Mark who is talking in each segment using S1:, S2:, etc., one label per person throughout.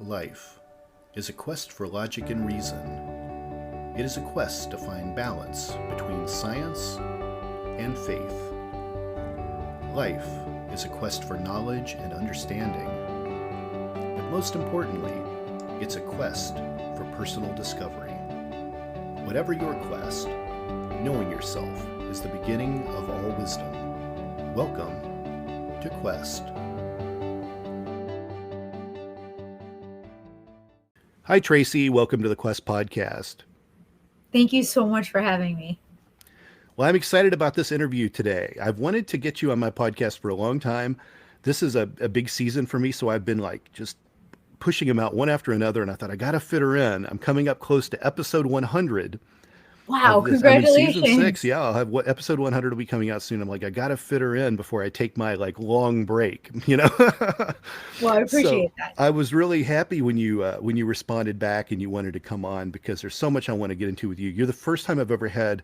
S1: Life is a quest for logic and reason. It is a quest to find balance between science and faith. Life is a quest for knowledge and understanding. But most importantly, it's a quest for personal discovery. Whatever your quest, knowing yourself is the beginning of all wisdom. Welcome to Quest. Hi, Tracy. Welcome to the Quest podcast.
S2: Thank you so much for having me.
S1: Well, I'm excited about this interview today. I've wanted to get you on my podcast for a long time. This is a big season for me, so I've been just pushing them out one after another, and I thought I got to fit her in. I'm coming up close to episode 100.
S2: Wow, congratulations.
S1: I'm in season 6. Yeah, I'll have episode 100 will be coming out soon. I'm like, I got to fit her in before I take my long break,
S2: Well, I appreciate that.
S1: I was really happy when you responded back and you wanted to come on, because there's so much I want to get into with you. You're the first time I've ever had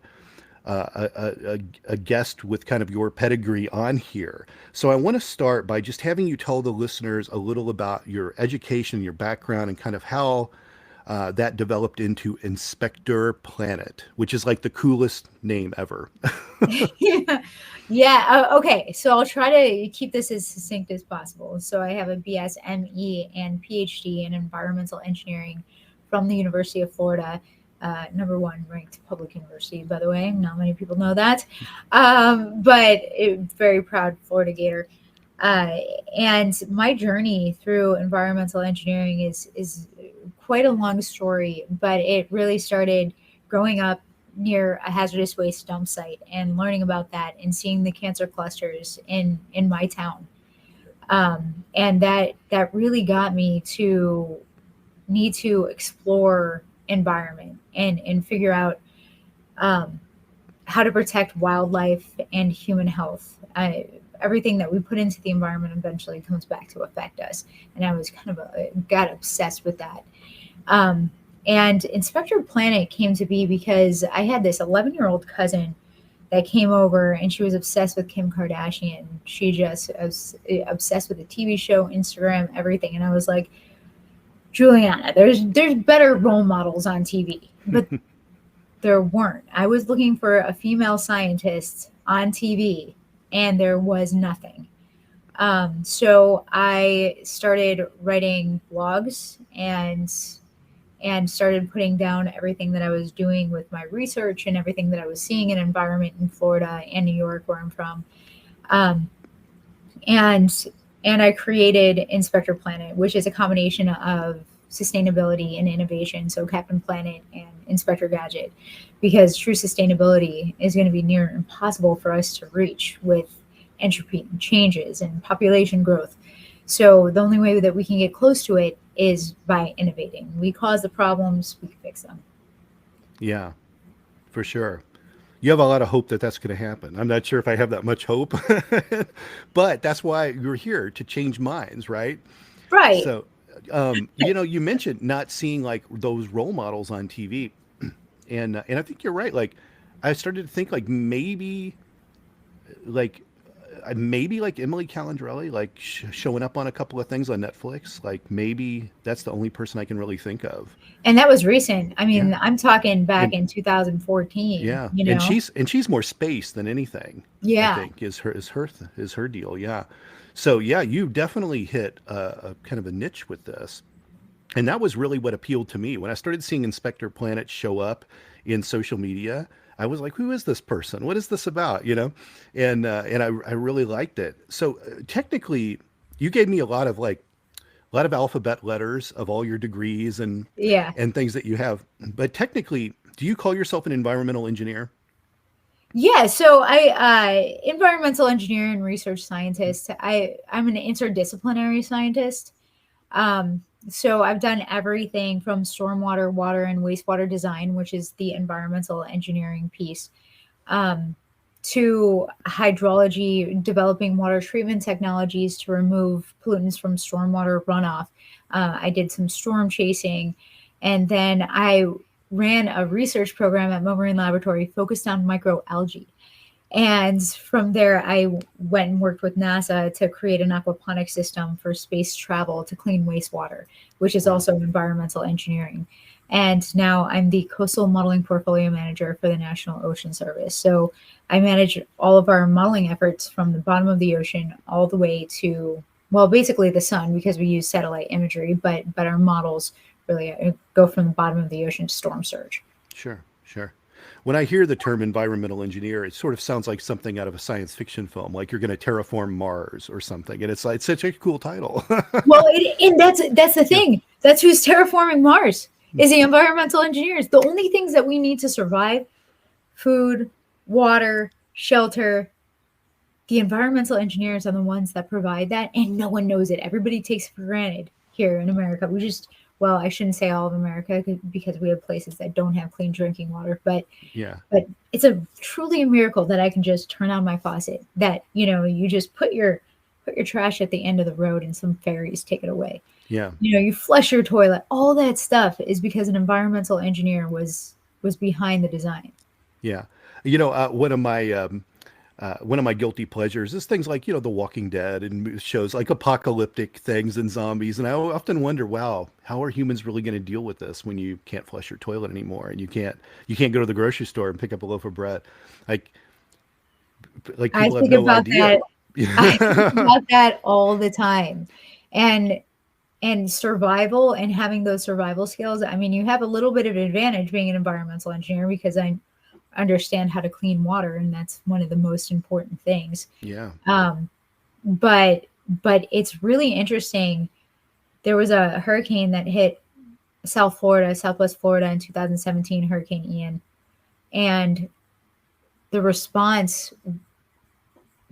S1: a guest with kind of your pedigree on here. So I want to start by just having you tell the listeners a little about your education, your background, and kind of how that developed into Inspector Planet, which is like the coolest name ever.
S2: Okay, so I'll try to keep this as succinct as possible. So I have a BS, ME, and PhD in environmental engineering from the University of Florida. #1 ranked public university, by the way. Not many people know that, but very proud Florida Gator. And my journey through environmental engineering is quite a long story, but it really started growing up near a hazardous waste dump site and learning about that and seeing the cancer clusters in my town. And that really got me to need to explore environment and figure out how to protect wildlife and human health. Everything that we put into the environment eventually comes back to affect us. And I was got obsessed with that. And Inspector Planet came to be because I had this 11-year-old cousin that came over, and she was obsessed with Kim Kardashian. She just was obsessed with the TV show, Instagram, everything. And I was like, Juliana, there's better role models on TV, but there weren't. I was looking for a female scientist on TV, and there was nothing. So I started writing blogs and started putting down everything that I was doing with my research and everything that I was seeing in environment in Florida and New York, where I'm from. And I created Inspector Planet, which is a combination of sustainability and innovation. So Captain Planet and Inspector Gadget, because true sustainability is going to be near impossible for us to reach with entropy and changes and population growth. So the only way that we can get close to it is by innovating. We cause the problems, we can fix them.
S1: Yeah, for sure. You have a lot of hope that that's going to happen. I'm not sure if I have that much hope, but that's why you're here, to change minds, right?
S2: Right.
S1: So, you mentioned not seeing those role models on TV, and I think you're right. I started to think maybe Emily Calandrelli, showing up on a couple of things on Netflix. Maybe that's the only person I can really think of.
S2: And that was recent. I mean, yeah. I'm talking back in 2014.
S1: Yeah, and she's more space than anything.
S2: Yeah,
S1: I think is her deal. Yeah, so yeah, you definitely hit a kind of a niche with this, and that was really what appealed to me when I started seeing Inspector Planet show up in social media. I was like, who is this person? What is this about? And I really liked it. So technically, you gave me a lot of alphabet letters of all your degrees and things that you have. But technically, do you call yourself an environmental engineer?
S2: Yeah. So I environmental engineer and research scientist. I'm an interdisciplinary scientist. So I've done everything from stormwater, water, and wastewater design, which is the environmental engineering piece, to hydrology, developing water treatment technologies to remove pollutants from stormwater runoff. I did some storm chasing, and then I ran a research program at Marine Laboratory focused on microalgae. And from there, I went and worked with NASA to create an aquaponics system for space travel to clean wastewater, which is
S1: Wow.
S2: also environmental engineering. And now I'm the coastal modeling portfolio manager for the National Ocean Service. So I manage all of our modeling efforts from the bottom of the ocean all the way to, well, basically the sun, because we use satellite imagery, but our models really go from the bottom of the ocean to storm surge.
S1: Sure, sure. When I hear the term environmental engineer, it sort of sounds like something out of a science fiction film, like you're going to terraform Mars or something. And it's like it's such a cool title.
S2: Well, and that's the
S1: Yeah.
S2: thing. That's who's terraforming Mars is the environmental engineers. The only things that we need to survive: food, water, shelter. The environmental engineers are the ones that provide that, and no one knows it. Everybody takes it for granted here in America. We just, well, I shouldn't say all of America because we have places that don't have clean drinking water,
S1: Yeah.
S2: but it's a truly a miracle that I can just turn on my faucet. That you just put your trash at the end of the road, and some fairies take it away.
S1: Yeah.
S2: You flush your toilet. All that stuff is because an environmental engineer was behind the design.
S1: Yeah. One of my guilty pleasures is things like, The Walking Dead and shows like apocalyptic things and zombies. And I often wonder, wow, how are humans really going to deal with this when you can't flush your toilet anymore and you can't go to the grocery store and pick up a loaf of bread? Like like
S2: I
S1: people have
S2: think
S1: no
S2: about
S1: idea.
S2: that. I think about that all the time. And survival and having those survival skills. I mean, you have a little bit of advantage being an environmental engineer because I understand how to clean water, and that's one of the most important things.
S1: Yeah.
S2: Um, but it's really interesting. There was a hurricane that hit South Florida, Southwest Florida in 2017, Hurricane Ian, and the response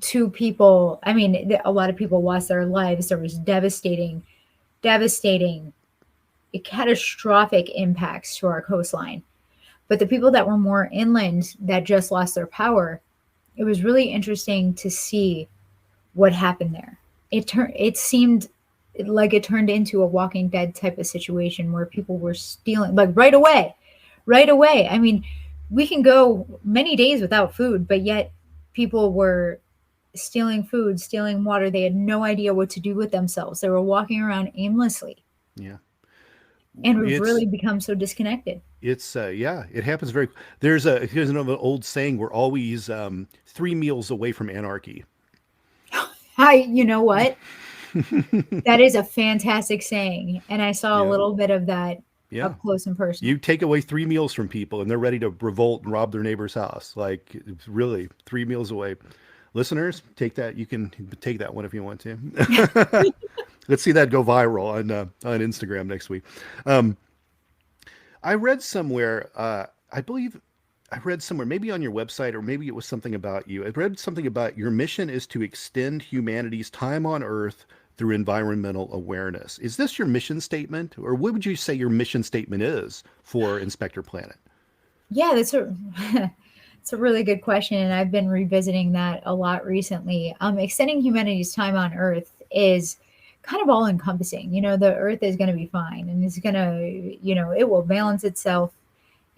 S2: to people. I mean, a lot of people lost their lives. There was devastating, catastrophic impacts to our coastline. But the people that were more inland that just lost their power, it was really interesting to see what happened there. It seemed like it turned into a Walking Dead type of situation where people were stealing like right away. Right away. I mean, we can go many days without food, but yet people were stealing food, stealing water. They had no idea what to do with themselves. They were walking around aimlessly,
S1: Yeah.
S2: and we've
S1: It's
S2: really become so disconnected.
S1: yeah, it happens very. Here's another old saying: we're always 3 meals away from anarchy.
S2: Hi, you know what? That is a fantastic saying, and I saw a
S1: Yeah.
S2: little bit of that
S1: Yeah.
S2: up close and personal.
S1: You take away 3 meals from people and they're ready to revolt and rob their neighbor's house. Like it's really 3 meals away. Listeners, take that. You can take that one if you want to. Let's see that go viral on Instagram next week. Um, I read somewhere, I believe I read somewhere, maybe on your website, or maybe it was something about you. I read something about your mission is to extend humanity's time on Earth through environmental awareness. Is this your mission statement, or what would you say your mission statement is for Inspector Planet?
S2: Yeah, that's a it's a really good question, and I've been revisiting that a lot recently. Extending humanity's time on Earth is kind of all encompassing. The Earth is going to be fine, and it's going to, it will balance itself,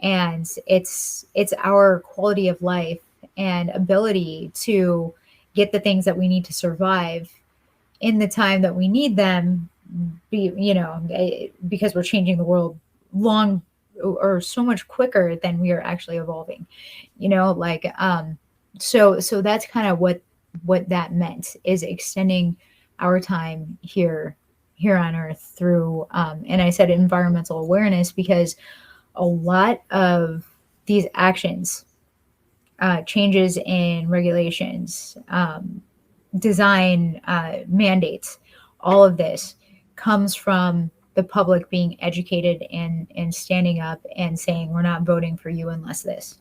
S2: and it's our quality of life and ability to get the things that we need to survive in the time that we need them. Because we're changing the world long or so much quicker than we are actually evolving. Like so that's kind of what that meant, is extending our time here on Earth through and I said environmental awareness because a lot of these actions, changes in regulations, design, mandates, all of this comes from the public being educated and standing up and saying, we're not voting for you unless this.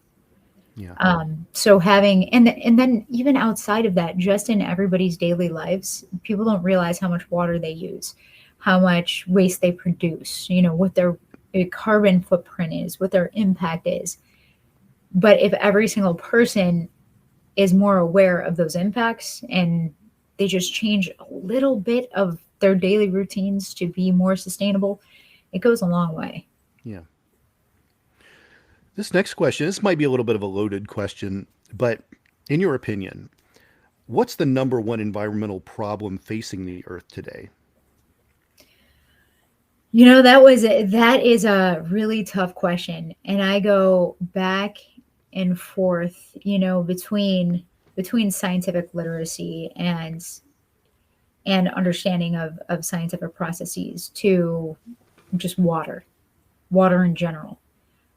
S1: Yeah.
S2: So having, and then even outside of that, just in everybody's daily lives, people don't realize how much water they use, how much waste they produce, what their carbon footprint is, what their impact is. But if every single person is more aware of those impacts and they just change a little bit of their daily routines to be more sustainable, it goes a long way.
S1: Yeah. This next question, this might be a little bit of a loaded question, but in your opinion, what's the number one environmental problem facing the Earth today?
S2: That is a really tough question, and I go back and forth, between scientific literacy and understanding of scientific processes to just water in general,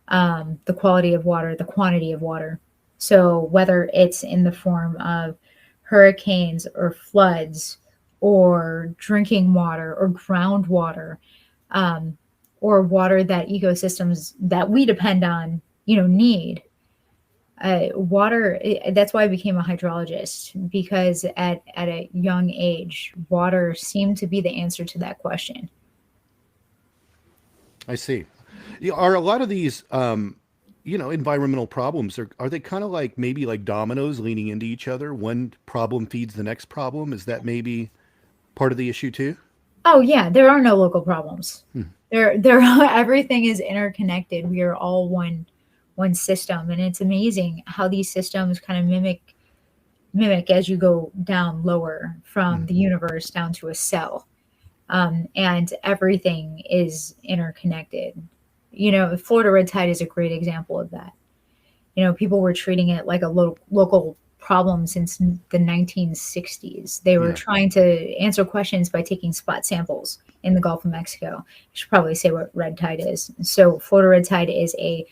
S2: the quality of water, the quantity of water. So whether it's in the form of hurricanes or floods or drinking water or groundwater, um, or water that ecosystems that we depend on, need. That's why I became a hydrologist, because at a young age, water seemed to be the answer to that question.
S1: I see. Are a lot of these, environmental problems, are they kind of like maybe like dominoes leaning into each other? One problem feeds the next problem. Is that maybe part of the issue too?
S2: Oh yeah, there are no local problems.
S1: Hmm.
S2: There everything is interconnected. We are all one system, and it's amazing how these systems kind of mimic as you go down lower from
S1: Hmm.
S2: the universe down to a cell. And everything is interconnected. Florida red tide is a great example of that. People were treating it like a local problem since the 1960s. They were
S1: Yeah.
S2: trying to answer questions by taking spot samples in the Gulf of Mexico. I should probably say what red tide is. So, Florida red tide is a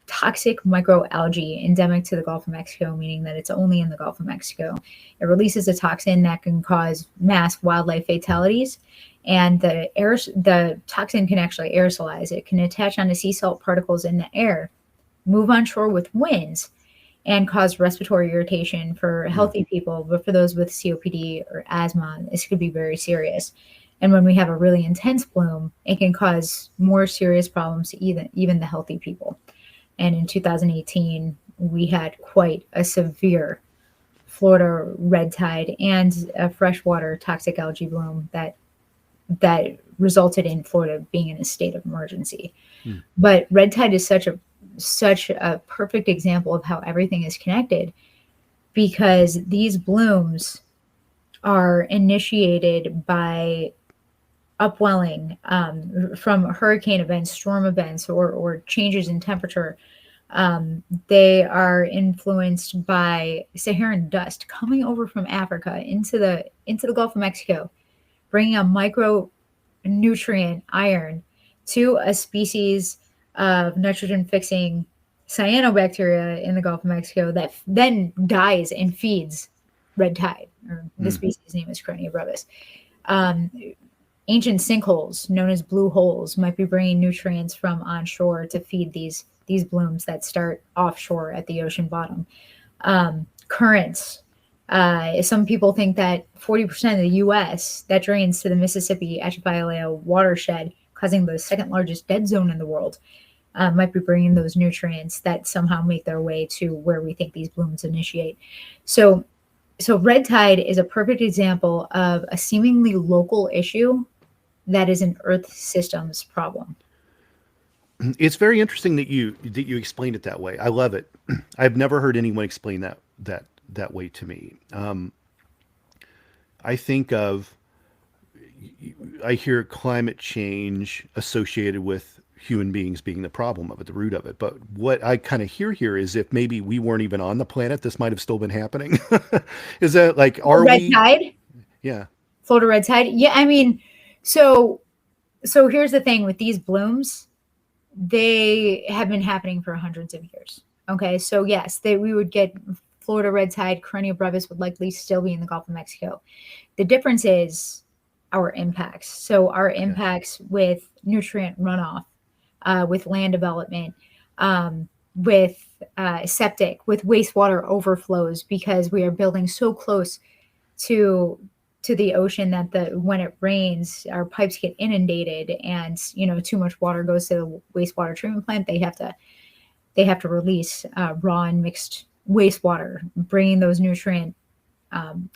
S2: toxic microalgae endemic to the Gulf of Mexico, meaning that it's only in the Gulf of Mexico. It releases a toxin that can cause mass wildlife fatalities, and the toxin can actually aerosolize. It can attach onto sea salt particles in the air, move on shore with winds, and cause respiratory irritation for
S1: Hmm.
S2: healthy people, but for those with COPD or asthma, this could be very serious. And when we have a really intense bloom, it can cause more serious problems to even the healthy people. And in 2018, we had quite a severe Florida red tide and a freshwater toxic algae bloom that resulted in Florida being in a state of emergency.
S1: Hmm.
S2: But red tide is such a perfect example of how everything is connected, because these blooms are initiated by upwelling, from hurricane events, storm events, or changes in temperature. They are influenced by Saharan dust coming over from Africa into the Gulf of Mexico, bringing a micronutrient iron to a species of nitrogen fixing cyanobacteria in the Gulf of Mexico that then dies and feeds red tide, or the
S1: Hmm.
S2: species name is Cronia brevis. Um, Ancient sinkholes known as blue holes might be bringing nutrients from onshore to feed these blooms that start offshore at the ocean bottom. Currents. Some people think that 40% of the U.S. that drains to the Mississippi Atchafalaya watershed, causing the second largest dead zone in the world, might be bringing those nutrients that somehow make their way to where we think these blooms initiate. So, so red tide is a perfect example of a seemingly local issue that is an Earth systems problem.
S1: It's very interesting that you explained it that way. I love it. I've never heard anyone explain that way to me. I think of I hear climate change associated with human beings being the problem of it, the root of it. But what I kind of hear here is if maybe we weren't even on the planet, this might have still been happening. Is that like,
S2: Oh,
S1: are
S2: red
S1: we?
S2: tide,
S1: Yeah.
S2: Florida red tide. Yeah, I mean, so so here's the thing with these blooms, they have been happening for hundreds of years. Okay, so yes, we would get Florida red tide. Carenia brevis would likely still be in the Gulf of Mexico. The difference is our impacts. So our
S1: Yes.
S2: impacts with nutrient runoff, with land development, with septic, with wastewater overflows, because we are building so close to the ocean that the when it rains, our pipes get inundated, and too much water goes to the wastewater treatment plant. They have to release raw and mixed wastewater, bringing those nutrient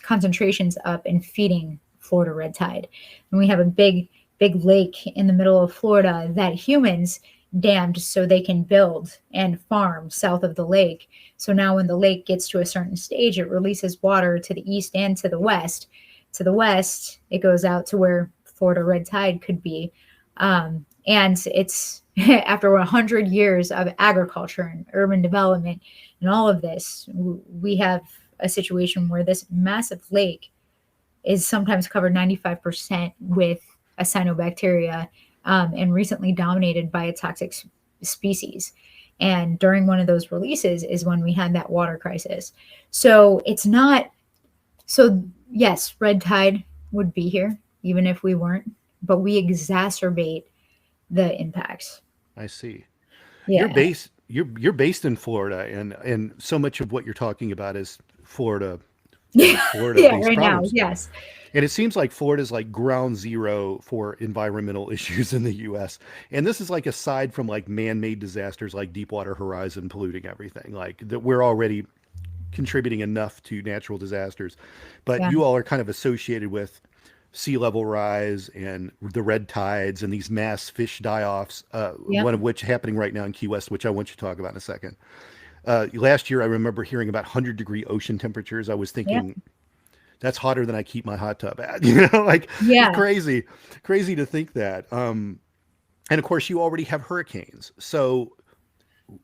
S2: concentrations up and feeding Florida red tide. And we have a big lake in the middle of Florida that humans dammed so they can build and farm south of the lake. So now when the lake gets to a certain stage, it releases water to the east and to the west. To the west, it goes out to where Florida red tide could be. And it's after 100 years of agriculture and urban development and all of this, we have a situation where this massive lake is sometimes covered 95% with a cyanobacteria, and recently dominated by a toxic species. And during one of those releases is when we had that water crisis. So it's not, so yes, red tide would be here even if we weren't, but we exacerbate the impacts.
S1: I see.
S2: Yeah.
S1: You're based in Florida, and so much of what you're talking about is Florida
S2: Yeah,
S1: Florida-based
S2: right now,
S1: problems.
S2: yes.
S1: And it seems like Florida's like ground zero for environmental issues in the US. And this is like aside from like man-made disasters like Deepwater Horizon polluting everything, like that we're already contributing enough to natural disasters. But
S2: Yeah.
S1: you all are kind of associated with sea level rise and the red tides and these mass fish die-offs,
S2: Yep.
S1: one of which happening right now in Key West, which I want you to talk about in a second. Last year, I remember hearing about 100-degree ocean temperatures. I was
S2: Yep.
S1: thinking, that's hotter than I keep my hot tub at, you know, like it's
S2: Yeah.
S1: crazy to think that. And of course you already have hurricanes. So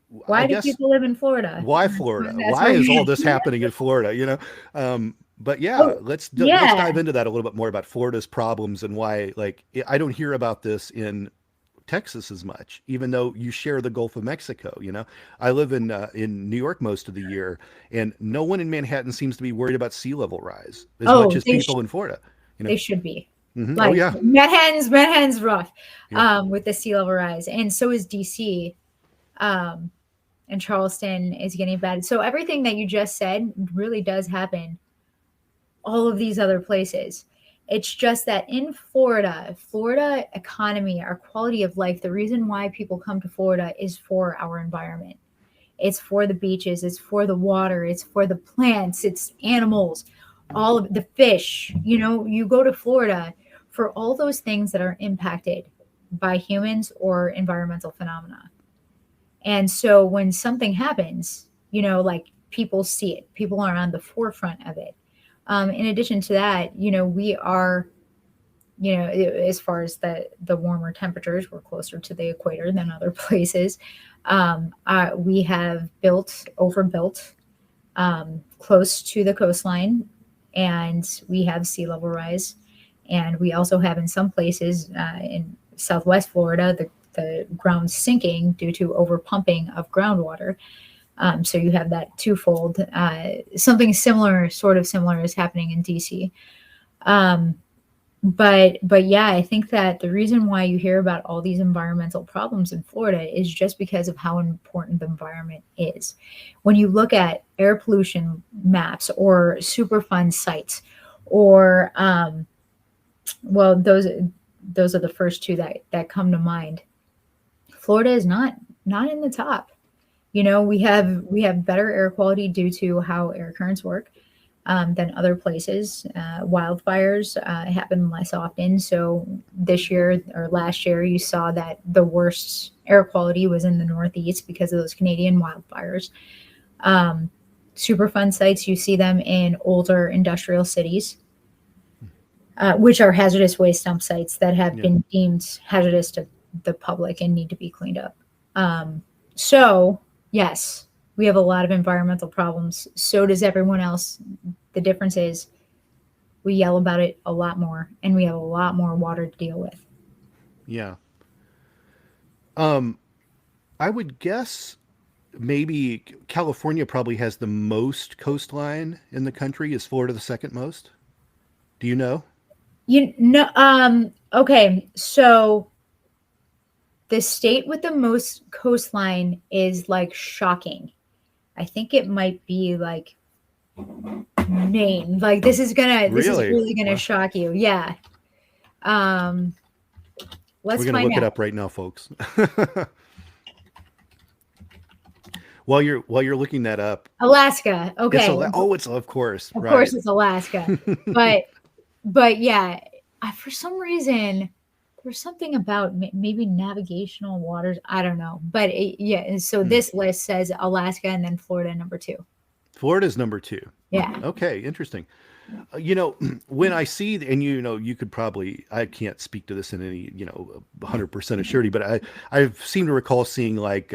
S2: Why
S1: I
S2: do
S1: guess
S2: people live in Florida?
S1: why Florida?
S2: That's
S1: Why
S2: where
S1: is all this happening in Florida? You know? But yeah,
S2: Oh,
S1: let's
S2: yeah.
S1: dive into that a little bit more about Florida's problems and why, like, I don't hear about this in Texas as much, even though you share the Gulf of Mexico. You know, I live in New York most of the year, and no one in Manhattan seems to be worried about sea level rise as much
S2: Oh,
S1: as people in Florida. You know,
S2: they should be.
S1: Oh
S2: Like
S1: yeah,
S2: Manhattan's rough,
S1: yeah,
S2: with the sea level rise, and so is DC, and Charleston is getting bad. So everything that you just said really does happen all of these other places. It's just that in Florida economy, our quality of life, the reason why people come to Florida is for our environment. It's for the beaches, it's for the water, it's for the plants, it's animals, all of the fish. You know, you go to Florida for all those things that are impacted by humans or environmental phenomena. And so when something happens, you know, like people see it, people are on the forefront of it. In addition to that, you know, we are, you know, as far as the warmer temperatures, we're closer to the equator than other places. We have overbuilt, close to the coastline, and we have sea level rise. And we also have in some places in Southwest Florida, the ground sinking due to overpumping of groundwater. So you have that twofold. Something similar, sort of similar, is happening in DC. But yeah, I think that the reason why you hear about all these environmental problems in Florida is just because of how important the environment is. When you look at air pollution maps or Superfund sites, or well, those are the first two that come to mind. Florida is not in the top. You know, we have better air quality due to how air currents work than other places. Wildfires happen less often. So this year or last year, you saw that the worst air quality was in the Northeast because of those Canadian wildfires. Superfund sites, you see them in older industrial cities, which are hazardous waste dump sites that have been deemed hazardous to the public and need to be cleaned up. So yes, we have a lot of environmental problems. So does everyone else. The difference is we yell about it a lot more, and we have a lot more water to deal with.
S1: yeah. I would guess maybe California probably has the most coastline in the country. Is Florida the second most? Do you know?
S2: You know, okay, so the state with the most coastline is like shocking. I think it might be like Maine. Like this is
S1: Really?
S2: really gonna
S1: Wow.
S2: shock you. Yeah. Let's
S1: We're gonna
S2: find
S1: look it
S2: out.
S1: up right now, folks. While you're looking that up,
S2: Alaska.
S1: it's
S2: Okay.
S1: it's of course,
S2: Of
S1: right.
S2: course it's Alaska. But yeah, for some reason there's something about maybe navigational waters. I don't know, but yeah. So this list says Alaska and then Florida number two.
S1: Florida's number two.
S2: Yeah.
S1: Okay, interesting. When I see, and you could probably, I can't speak to this in any, 100% of surety, but I seem to recall seeing like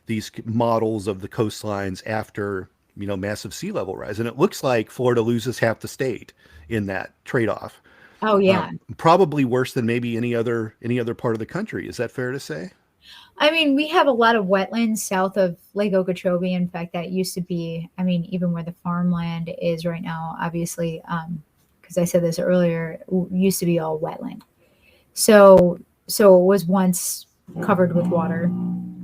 S1: these models of the coastlines after, massive sea level rise. And it looks like Florida loses half the state in that trade-off.
S2: Oh yeah.
S1: Probably worse than maybe any other part of the country. Is that fair to say?
S2: I mean, we have a lot of wetlands south of Lake Okeechobee. In fact, that used to be, I mean, even where the farmland is right now, obviously, because I said this earlier, used to be all wetland. So it was once covered with water.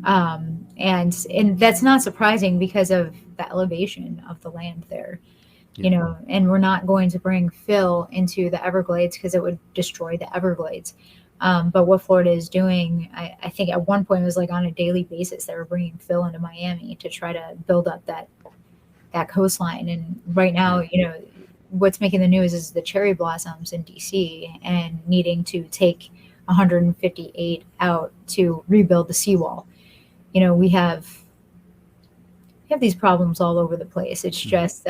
S2: And that's not surprising because of the elevation of the land there. And we're not going to bring fill into the Everglades because it would destroy the Everglades. But what Florida is doing, I think at one point it was like on a daily basis, they were bringing fill into Miami to try to build up that coastline. And right now, what's making the news is the cherry blossoms in DC and needing to take 158 out to rebuild the seawall. We have these problems all over the place. It's just,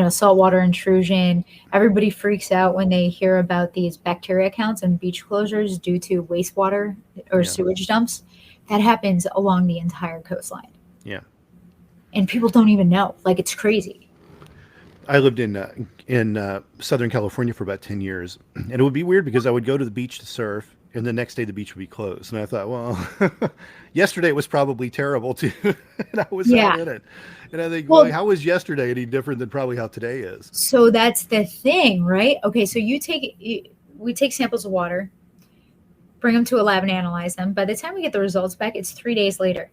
S2: saltwater intrusion. Everybody freaks out when they hear about these bacteria counts and beach closures due to wastewater or sewage dumps. That happens along the entire coastline.
S1: Yeah.
S2: And people don't even know. Like, it's crazy.
S1: I lived in Southern California for about 10 years, and it would be weird because I would go to the beach to surf, and the next day the beach would be closed. And I thought, well, yesterday was probably terrible too, and I was out in it. And I think, well, how was yesterday any different than probably how today is?
S2: So that's the thing, right? Okay, so we take samples of water, bring them to a lab and analyze them. By the time we get the results back, it's 3 days later.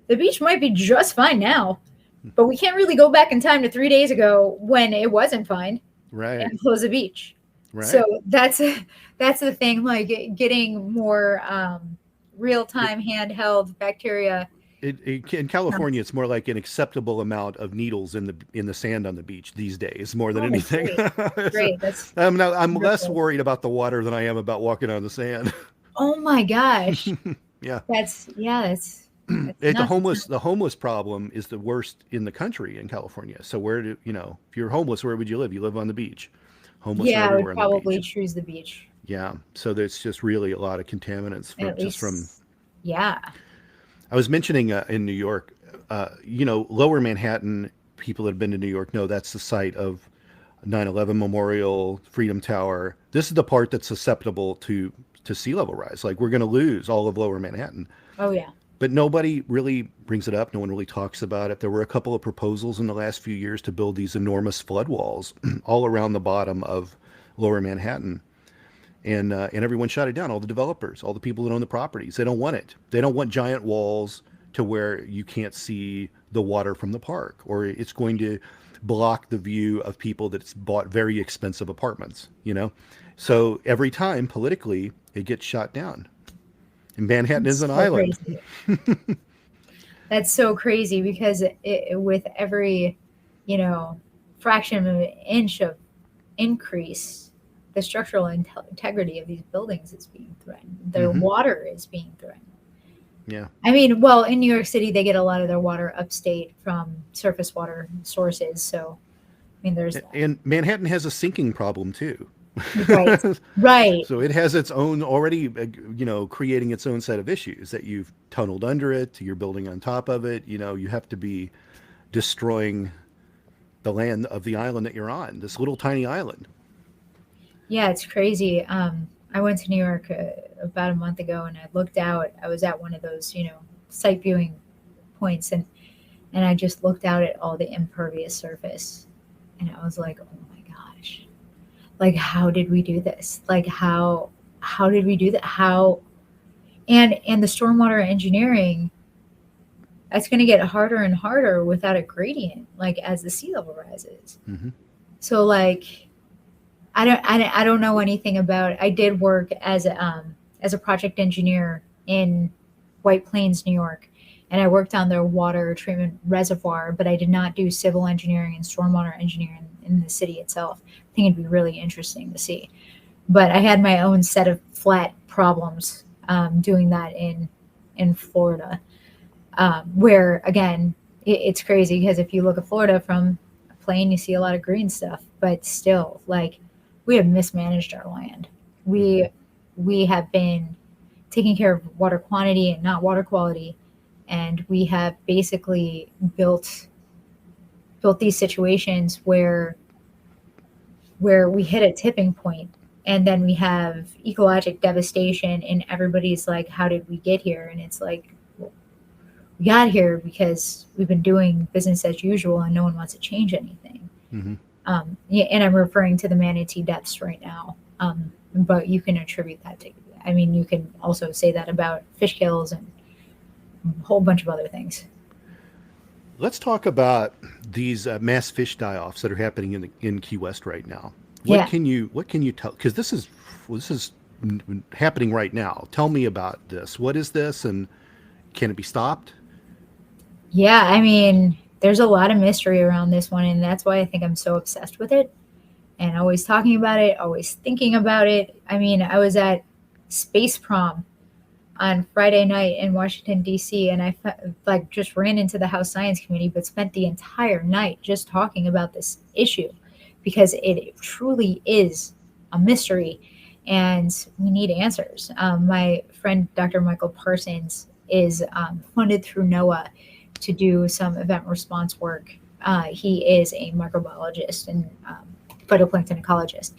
S2: The beach might be just fine now, but we can't really go back in time to 3 days ago when it wasn't fine,
S1: right?
S2: And close the beach. Right. So that's the thing, like getting more real-time handheld bacteria.
S1: In California, it's more like an acceptable amount of needles in the sand on the beach these days, more than anything.
S2: Great.
S1: I'm less worried about the water than I am about walking on the sand.
S2: Oh my gosh.
S1: Yeah.
S2: That's
S1: the homeless problem is the worst in the country in California. So if you're homeless, where would you live? You live on the beach. Homeless
S2: I
S1: everywhere
S2: would probably choose the beach.
S1: Yeah. So there's just really a lot of contaminants from.
S2: Yeah.
S1: I was mentioning in New York, Lower Manhattan, people that have been to New York know that's the site of 9/11 Memorial, Freedom Tower. This is the part that's susceptible to sea level rise. Like, we're going to lose all of Lower Manhattan.
S2: Oh, yeah.
S1: But nobody really brings it up. No one really talks about it. There were a couple of proposals in the last few years to build these enormous flood walls all around the bottom of Lower Manhattan. And everyone shot it down. All the developers, all the people that own the properties, they don't want it. They don't want giant walls to where you can't see the water from the park, or it's going to block the view of people that's bought very expensive apartments, So every time politically it gets shot down. And Manhattan is an island.
S2: That's so crazy because with every, fraction of an inch of increase, the structural integrity of these buildings is being threatened. Their water is being threatened.
S1: Yeah.
S2: I mean, well, in New York City, they get a lot of their water upstate from surface water sources. So, I mean, there's that.
S1: And Manhattan has a sinking problem too.
S2: Right.
S1: So it has its own already, creating its own set of issues that you've tunneled under it, you're building on top of it. You have to be destroying the land of the island that you're on, this little tiny island.
S2: Yeah, it's crazy. I went to New York about a month ago, and I looked out. I was at one of those, sight viewing points, and I just looked out at all the impervious surface, and I was like, oh my gosh, like, how did we do this? Like, how did we do that? And the stormwater engineering, that's going to get harder and harder without a gradient, like as the sea level rises.
S1: Mm-hmm.
S2: So like, I don't know anything about it. I did work as a project engineer in White Plains, New York, and I worked on their water treatment reservoir, but I did not do civil engineering and stormwater engineering in the city itself. I think it'd be really interesting to see. But I had my own set of flat problems doing that in Florida, where again it's crazy because if you look at Florida from a plane, you see a lot of green stuff, but still, like, we have mismanaged our land.
S1: Mm-hmm.
S2: We have been taking care of water quantity and not water quality, and we have basically built these situations where we hit a tipping point, and then we have ecologic devastation, and everybody's like, how did we get here? And it's like, well, we got here because we've been doing business as usual and no one wants to change anything.
S1: Mm-hmm.
S2: Yeah, and I'm referring to the manatee deaths right now, but you can attribute that to, I mean, you can also say that about fish kills and a whole bunch of other things.
S1: Let's talk about these mass fish die-offs that are happening in Key West right now.
S2: Yeah.
S1: What can you tell? Because this is happening right now. Tell me about this. What is this, and can it be stopped?
S2: Yeah, I mean, there's a lot of mystery around this one, and that's why I think I'm so obsessed with it and always talking about it, always thinking about it. I mean, I was at Space Prom on Friday night in Washington, D.C., and like just ran into the House Science Committee, but spent the entire night just talking about this issue because it truly is a mystery and we need answers. My friend, Dr. Michael Parsons, is funded through NOAA to do some event response work. He is a microbiologist and phytoplankton ecologist.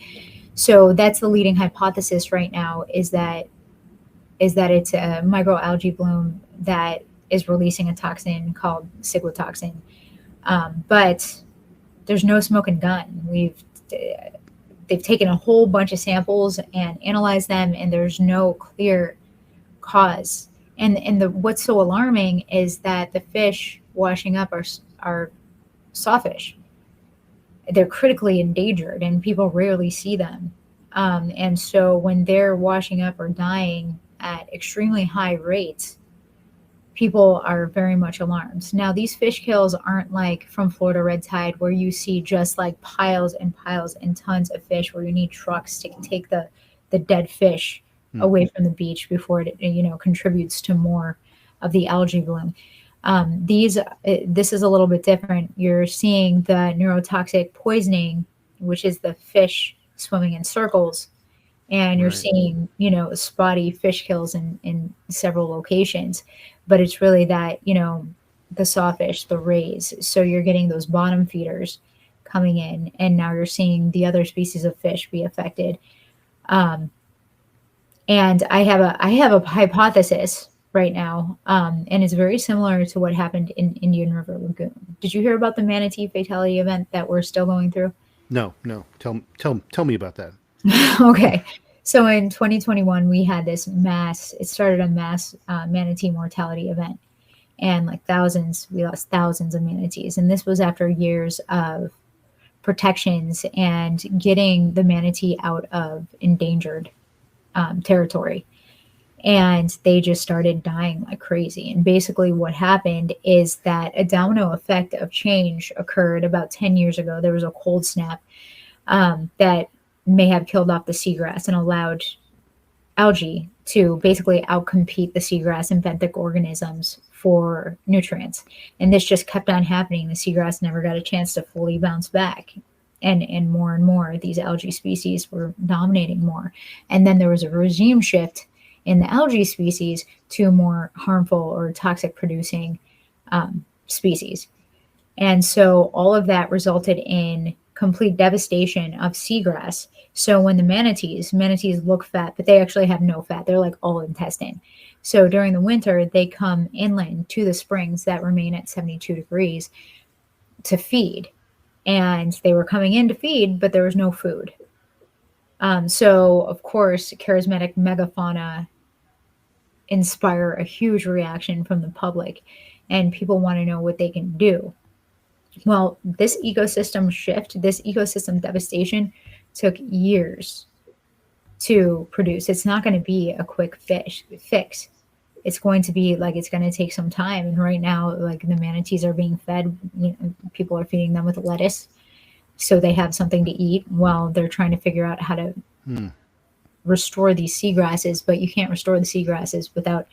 S2: So that's the leading hypothesis right now, is that it's a microalgae bloom that is releasing a toxin called cyclotoxin. But there's no smoke and gun. They've taken a whole bunch of samples and analyzed them, and there's no clear cause. And what's so alarming is that the fish washing up are sawfish. They're critically endangered, and people rarely see them. And so when they're washing up or dying at extremely high rates, people are very much alarmed. Now, these fish kills aren't like from Florida red tide, where you see just like piles and piles and tons of fish, where you need trucks to take the dead fish away from the beach before it contributes to more of the algae bloom. This is a little bit different. You're seeing the neurotoxic poisoning, which is the fish swimming in circles, and you're
S1: Right.
S2: seeing spotty fish kills in several locations, but it's really that the sawfish, the rays. So you're getting those bottom feeders coming in, and now you're seeing the other species of fish be affected. And I have a hypothesis right now, and it's very similar to what happened in Indian River Lagoon. Did you hear about the manatee fatality event that we're still going through?
S1: No. Tell me about that.
S2: Okay. So in 2021, we had this it started a mass manatee mortality event, and we lost thousands of manatees. And this was after years of protections and getting the manatee out of endangered territory. And they just started dying like crazy. And basically what happened is that a domino effect of change occurred about 10 years ago. There was a cold snap that may have killed off the seagrass and allowed algae to basically outcompete the seagrass and benthic organisms for nutrients. And this just kept on happening. The seagrass never got a chance to fully bounce back. And more, these algae species were dominating more. And then there was a regime shift in the algae species to more harmful or toxic producing species. And so all of that resulted in complete devastation of seagrass. So when the manatees look fat, but they actually have no fat. They're like all intestine. So during the winter, they come inland to the springs that remain at 72 degrees to feed. And they were coming in to feed, but there was no food. So of course, charismatic megafauna inspire a huge reaction from the public, and people want to know what they can do. Well, this ecosystem shift, this ecosystem devastation took years to produce. It's not going to be a quick fix. It's going to be it's going to take some time. And right now, the manatees are being fed, people are feeding them with lettuce so they have something to eat while they're trying to figure out how to restore these seagrasses, but you can't restore the seagrasses without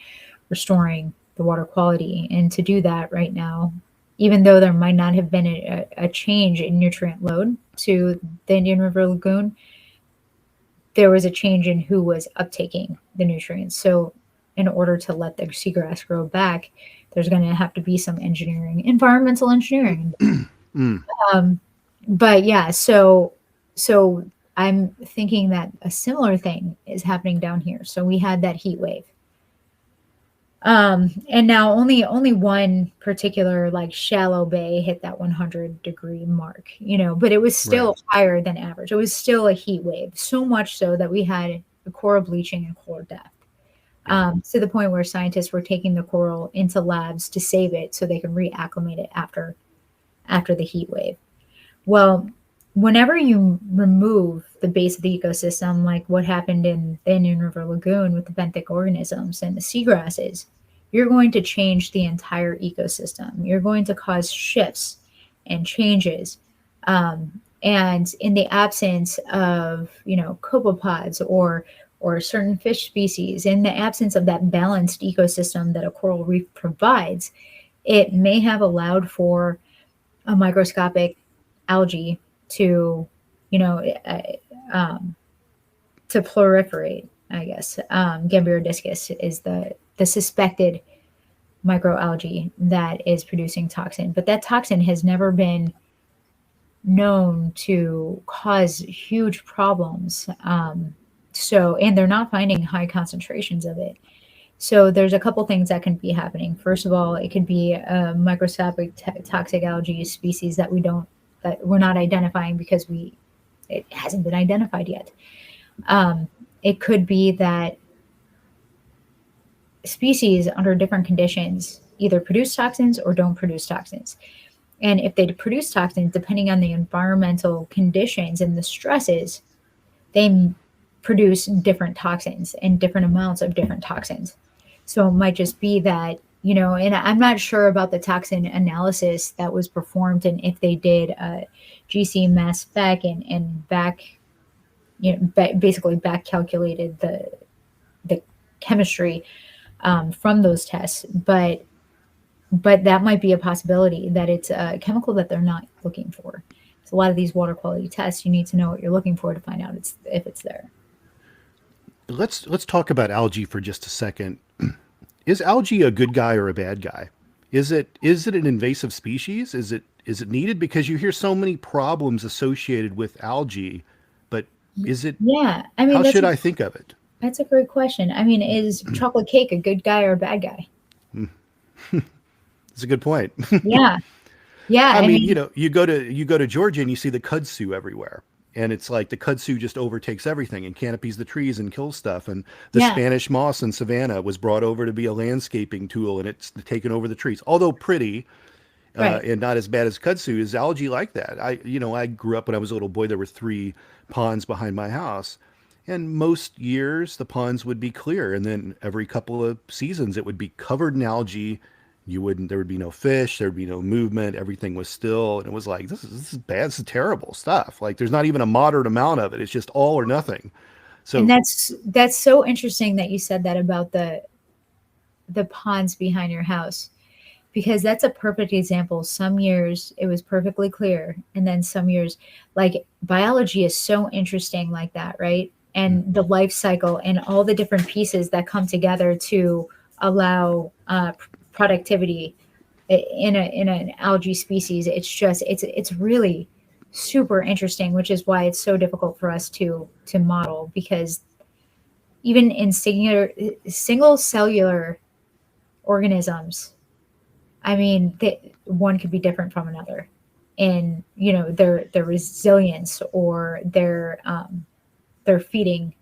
S2: restoring the water quality. And to do that right now, even though there might not have been a change in nutrient load to the Indian River Lagoon, there was a change in who was uptaking the nutrients. So in order to let the seagrass grow back, there's going to have to be some engineering, environmental engineering.
S1: Mm.
S2: But yeah, so I'm thinking that a similar thing is happening down here. So we had that heat wave. And now only one particular like shallow bay hit that 100-degree mark, but it was still
S1: Right.
S2: higher than average. It was still a heat wave, so much so that we had a coral bleaching and coral death.
S1: Yeah.
S2: To the point where scientists were taking the coral into labs to save it so they can reacclimate it after the heat wave. Well, whenever you remove the base of the ecosystem, like what happened in the Indian River Lagoon with the benthic organisms and the seagrasses, you're going to change the entire ecosystem. You're going to cause shifts and changes. And in the absence of, copepods or certain fish species, in the absence of that balanced ecosystem that a coral reef provides, it may have allowed for a microscopic algae to, to proliferate, I guess. Gambierdiscus is the suspected microalgae that is producing toxin, but that toxin has never been known to cause huge problems. And they're not finding high concentrations of it. So there's a couple things that can be happening. First of all, it could be a microscopic toxic algae species that we're not identifying because it hasn't been identified yet. It could be that species under different conditions either produce toxins or don't produce toxins. And if they produce toxins, depending on the environmental conditions and the stresses, they produce different toxins and different amounts of different toxins. So it might just be that, and I'm not sure about the toxin analysis that was performed and if they did a GC mass spec and back, basically back calculated the chemistry from those tests. But that might be a possibility that it's a chemical that they're not looking for. So a lot of these water quality tests, you need to know what you're looking for to find out if it's there.
S1: Let's talk about algae for just a second. Is algae a good guy or a bad guy? Is it an invasive species? Is it needed? Because you hear so many problems associated with algae, but is it?
S2: Yeah, I mean,
S1: How should I think of it?
S2: That's a great question. I mean, is chocolate cake a good guy or a bad guy?
S1: It's a good point.
S2: Yeah, yeah.
S1: I mean, you go to Georgia and you see the kudzu everywhere. And it's like the kudzu just overtakes everything and canopies the trees and kills stuff. And the Spanish moss in Savannah was brought over to be a landscaping tool, and it's taken over the trees. Although pretty and not as bad as kudzu, is algae like that? I grew up when I was a little boy. There were 3 ponds behind my house, and most years the ponds would be clear, and then every couple of seasons it would be covered in algae. There would be no fish, there'd be no movement, everything was still, and it was like, this is bad, this is terrible stuff. Like there's not even a moderate amount of it. It's just all or nothing. So
S2: and that's so interesting that you said that about the ponds behind your house, because that's a perfect example. Some years it was perfectly clear, and then some years, like biology is so interesting like that, right? And the life cycle and all the different pieces that come together to allow productivity in an algae species. It's really super interesting, which is why it's so difficult for us to model, because even in single cellular organisms, I mean, one could be different from another in their resilience or their feeding,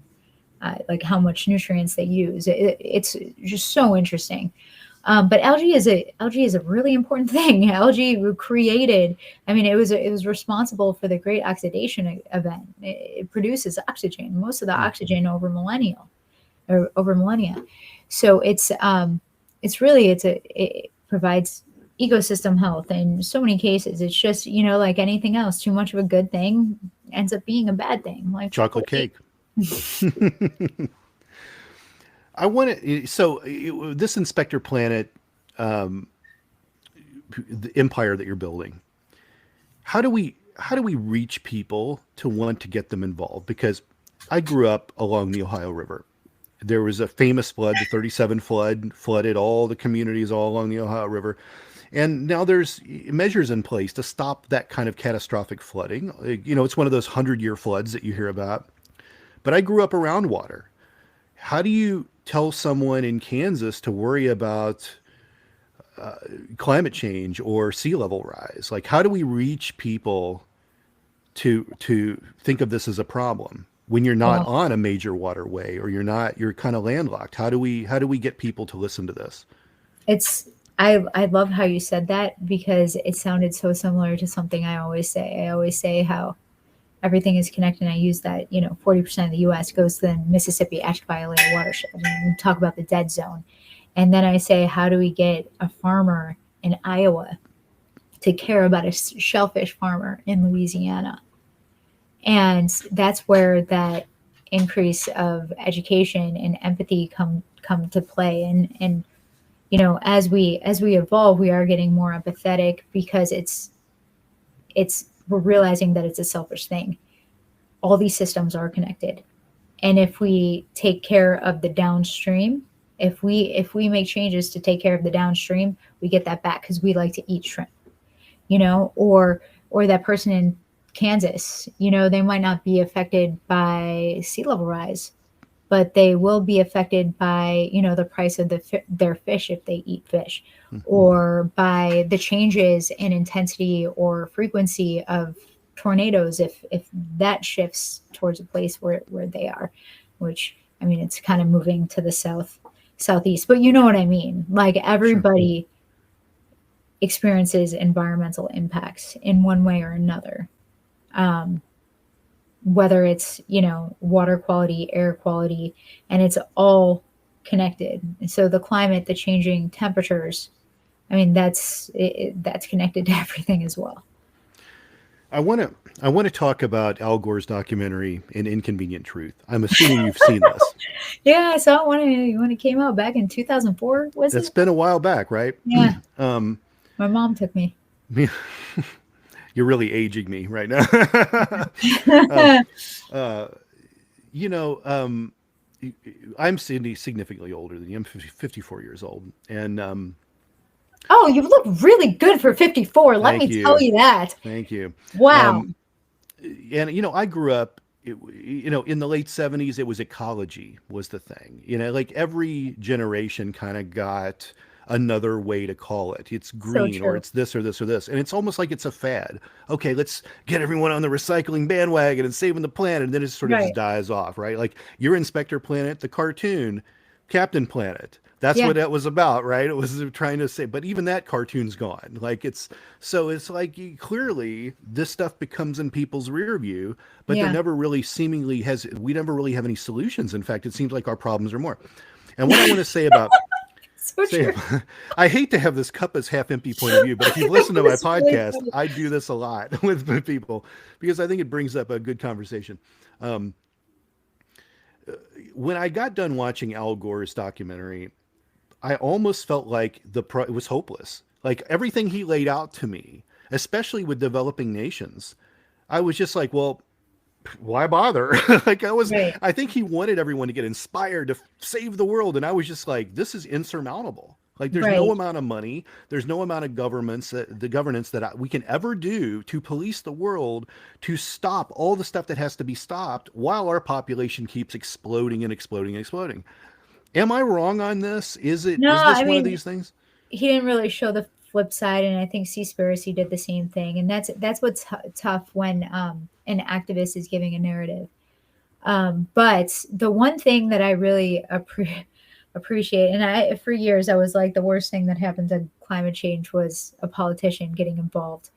S2: like how much nutrients they use. It's just so interesting. But algae is a really important thing. Algae created, I mean, it was responsible for the Great Oxidation event. It produces oxygen, most of the oxygen over millennia. So it provides ecosystem health in so many cases. It's just, like anything else, too much of a good thing ends up being a bad thing. Like
S1: chocolate cake. I want to. So this Inspector Planet, the empire that you're building, how do we reach people to want to get them involved? Because I grew up along the Ohio River. There was a famous flood, the 37 flood, flooded all the communities all along the Ohio River. And now there's measures in place to stop that kind of catastrophic flooding. It's one of those 100-year floods that you hear about. But I grew up around water. How do you tell someone in Kansas to worry about climate change or sea level rise? Like, how do we reach people to think of this as a problem when you're not
S2: Well,
S1: on a major waterway, or you're kind of landlocked? How do we get people to listen to this?
S2: it's I love how you said that because it sounded so similar to something I always say. I always say how everything is connected. And I use that, 40% of the US goes to the Mississippi ash violated watershed. And we talk about the dead zone. And then I say, how do we get a farmer in Iowa to care about a shellfish farmer in Louisiana? And that's where that increase of education and empathy come to play. And as we evolve, we are getting more empathetic because it's we're realizing that it's a selfish thing. All these systems are connected, and if we take care of the downstream, if we make changes to take care of the downstream, we get that back because we like to eat shrimp, or that person in Kansas, they might not be affected by sea level rise, but they will be affected by the price of their fish if they eat fish, or by the changes in intensity or frequency of tornadoes if that shifts towards a place where they are, which I mean it's kind of moving to the southeast, but you know what I mean. Like
S1: Sure.
S2: everybody experiences environmental impacts in one way or another. Um, Whether it's water quality, air quality, and it's all connected. So the climate, the changing temperatures, I mean that's connected to everything as well.
S1: I want to talk about Al Gore's documentary, An Inconvenient Truth. I'm assuming you've seen this.
S2: Yeah, I saw it when it came out back in 2004, was
S1: That's
S2: it?
S1: been a while back, right?
S2: Yeah,
S1: um,
S2: my mom took me.
S1: you're really aging me right now. uh, uh, you know, um, I'm significantly older than you. I'm 54 years old, and
S2: Oh, you look really good for 54. Let
S1: thank
S2: me tell
S1: you,
S2: you that.
S1: thank you.
S2: Wow.
S1: Um, and I grew up. In the late '70s, it was ecology was the thing. Like every generation kind of got another way to call it. It's
S2: So
S1: green, or
S2: true.
S1: it's this or this or this, and it's almost like it's a fad. Okay, let's get everyone on the recycling bandwagon and saving the planet, and then it sort of just
S2: Right.
S1: dies off, right? Like your Inspector Planet, the cartoon, Captain Planet. That's
S2: Yeah.
S1: what that was about, right? It was trying to say, but even that cartoon's gone. Like it's like clearly this stuff becomes in people's rear view, but there
S2: Yeah.
S1: never really seemingly has. We never really have any solutions. In fact, it seems like our problems are more. And what I want to
S2: So
S1: say,
S2: true.
S1: I hate to have this cup as half empty point of view, but if you've listened to my
S2: It's really
S1: podcast,
S2: funny.
S1: I do this a lot with people because I think it brings up a good conversation. Um, when I got done watching Al Gore's documentary, I almost felt like it was hopeless. Like everything he laid out to me, especially with developing nations, I was just like, well, why bother?
S2: Right.
S1: I think he wanted everyone to get inspired to save the world. And I was just like, this is insurmountable. Like there's no
S2: Right.
S1: amount of money, there's no amount of the governance that we can ever do to police the world to stop all the stuff that has to be stopped while our population keeps exploding and exploding and exploding. Am I wrong on this?
S2: No,
S1: Is
S2: I
S1: this one of
S2: mean,
S1: these things?
S2: he didn't really show the flip side, and I think Seaspiracy did the same thing. And that's what's tough when an activist is giving a narrative. But the one thing that I really appreciate, and I for years I was like the worst thing that happened to climate change was a politician getting involved.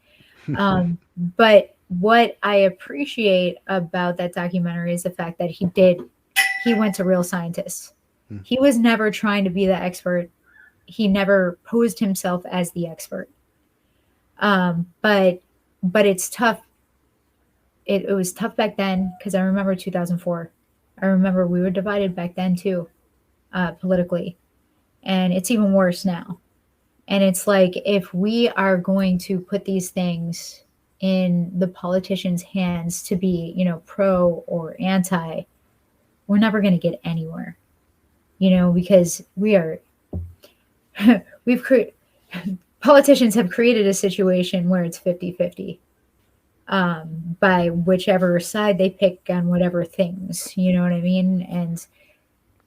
S2: But what I appreciate about that documentary is the fact that he went to real scientists. He was never trying to be the expert. He never posed himself as the expert. But it's tough. It was tough back then because I remember 2004. I remember we were divided back then too, politically, and it's even worse now. And it's like if we are going to put these things in the politicians' hands to be, pro or anti, we're never going to get anywhere, because we've created, politicians have created a situation where it's 50-50, by whichever side they pick on whatever things, you know what I mean? And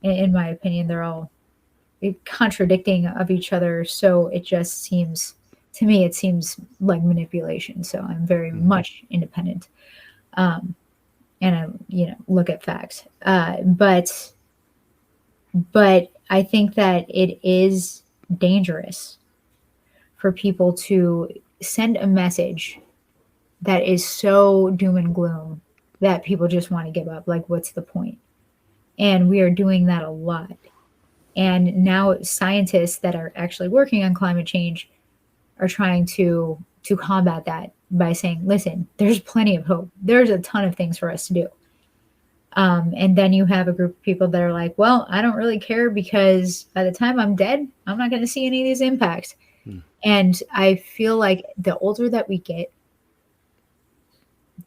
S2: in my opinion, they're all contradicting of each other. So it just seems, to me, it seems like manipulation. So I'm very much independent. And I, look at facts. But I think that it is dangerous for people to send a message that is so doom and gloom that people just want to give up. Like, what's the point? And we are doing that a lot. And now scientists that are actually working on climate change are trying to combat that by saying, listen, there's plenty of hope. There's a ton of things for us to do. And then you have a group of people that are like, well, I don't really care because by the time I'm dead, I'm not going to see any of these impacts. And I feel like the older that we get,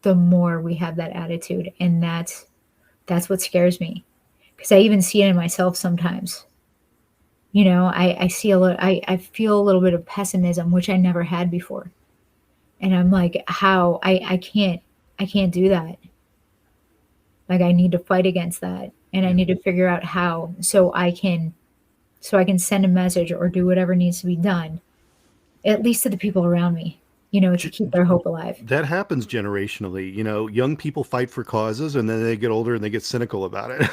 S2: the more we have that attitude. And that's what scares me, because I even see it in myself sometimes. I see I feel a little bit of pessimism, which I never had before. And I'm like, how I can't do that. Like, I need to fight against that, and I need to figure out how, so I can send a message or do whatever needs to be done, at least to the people around me, to keep their hope alive.
S1: That happens generationally. Young people fight for causes, and then they get older and they get cynical about it.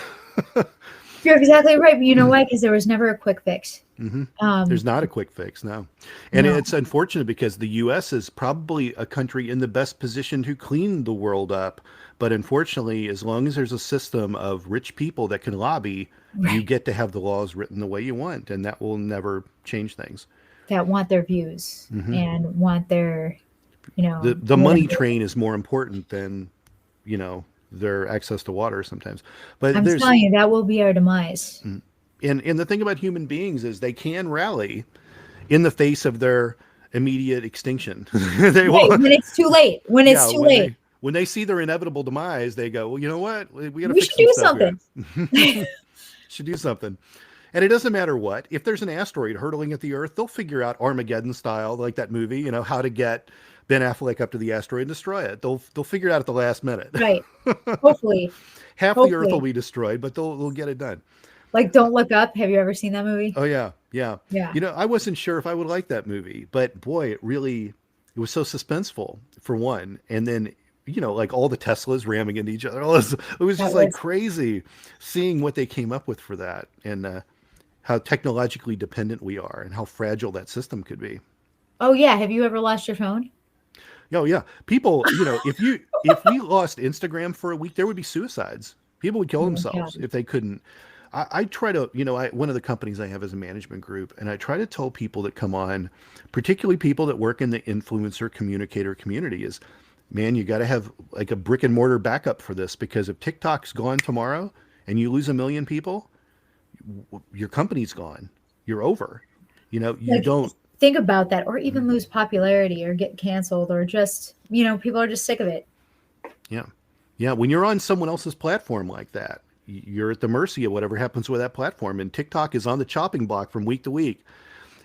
S2: You're exactly right. But you know why? Because there was never a quick fix.
S1: There's not a quick fix, no. And it's unfortunate because the U.S. is probably a country in the best position to clean the world up. But unfortunately, as long as there's a system of rich people that can lobby, you get to have the laws written the way you want, and that will never change things.
S2: That want their views and want their,
S1: the money train is more important than, their access to water sometimes. But
S2: I'm telling you, that will be our demise.
S1: And the thing about human beings is they can rally in the face of their immediate extinction.
S2: When it's too late. When it's too late.
S1: When they see their inevitable demise, they go, well, you know what? We got to fix
S2: do
S1: some stuff
S2: something.
S1: here. Should do something. And it doesn't matter what. If there's an asteroid hurtling at the Earth, they'll figure out Armageddon style, like that movie, how to get Ben Affleck up to the asteroid and destroy it. They'll figure it out at the last minute.
S2: Right. Hopefully.
S1: The Earth will be destroyed, but they'll get it done.
S2: Like Don't Look Up. Have you ever seen that movie?
S1: Oh, yeah. I wasn't sure if I would like that movie, but boy, it was so suspenseful, for one. And then, like all the Teslas ramming into each other. It was just like crazy seeing what they came up with for that, and how technologically dependent we are and how fragile that system could be.
S2: Oh, yeah. Have you ever lost your phone?
S1: Oh, yeah. People, if we lost Instagram for a week, there would be suicides. People would kill themselves if they couldn't. I try to, one of the companies I have is a management group, and I try to tell people that come on, particularly people that work in the influencer communicator community, is, man, you got to have like a brick and mortar backup for this, because if TikTok's gone tomorrow and you lose 1 million people, your company's gone. You're over. You don't
S2: think about that, or even lose popularity or get canceled, or just, people are just sick of it.
S1: Yeah. When you're on someone else's platform like that, you're at the mercy of whatever happens with that platform. And TikTok is on the chopping block from week to week.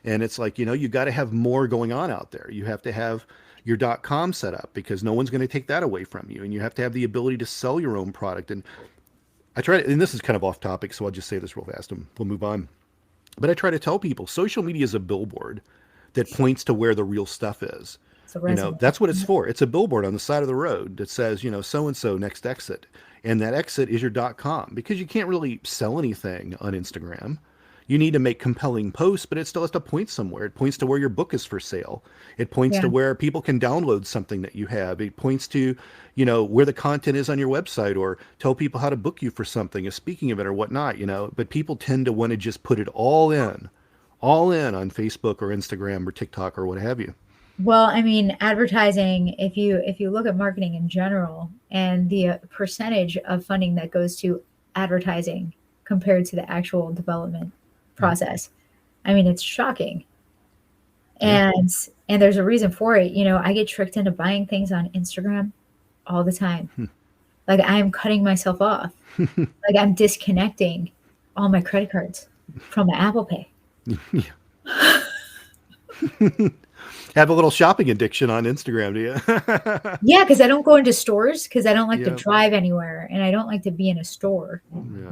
S1: And it's like, you got to have more going on out there. You have to have your .com set up, because no one's going to take that away from you. And you have to have the ability to sell your own product. And I try to, and this is kind of off topic, so I'll just say this real fast and we'll move on. But I try to tell people, social media is a billboard that points to where the real stuff is. That's what it's for. It's a billboard on the side of the road that says, so-and-so next exit. And that exit is your .com, because you can't really sell anything on Instagram. You need to make compelling posts, but it still has to point somewhere. It points to where your book is for sale. It points to where people can download something that you have. It points to, where the content is on your website, or tell people how to book you for something, a speaking event or whatnot, but people tend to want to just put it all in on Facebook or Instagram or TikTok or what have you.
S2: Well, I mean, advertising, if you look at marketing in general and the percentage of funding that goes to advertising compared to the actual development process. I mean, it's shocking.
S1: Yeah.
S2: And there's a reason for it. You know, I get tricked into buying things on Instagram all the time. Like I'm cutting myself off. Like I'm disconnecting all my credit cards from my Apple Pay.
S1: Have a little shopping addiction on Instagram, do you?
S2: Yeah, because I don't go into stores because I don't like to
S1: Yeah.
S2: drive anywhere and I don't like to be in a store.
S1: Yeah.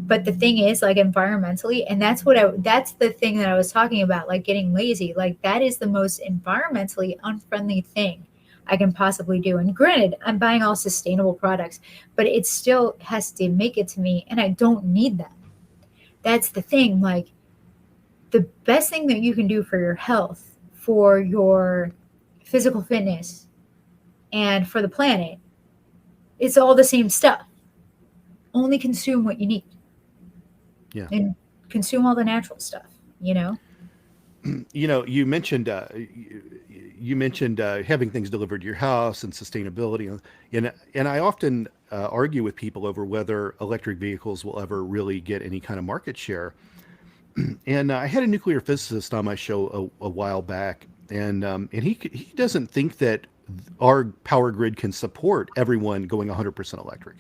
S2: But the thing is, like environmentally, and that's the thing that I was talking about, like getting lazy. Like that is the most environmentally unfriendly thing I can possibly do. And granted, I'm buying all sustainable products, but it still has to make it to me, and I don't need them. That's the thing. Like the best thing that you can do for your health, for your physical fitness, and for the planet, it's all the same stuff. Only consume what you need.
S1: Yeah.
S2: And consume all the natural stuff, you know?
S1: You know, you mentioned having things delivered to your house and sustainability, and I often argue with people over whether electric vehicles will ever really get any kind of market share. And I had a nuclear physicist on my show a while back, and he doesn't think that our power grid can support everyone going 100% electric.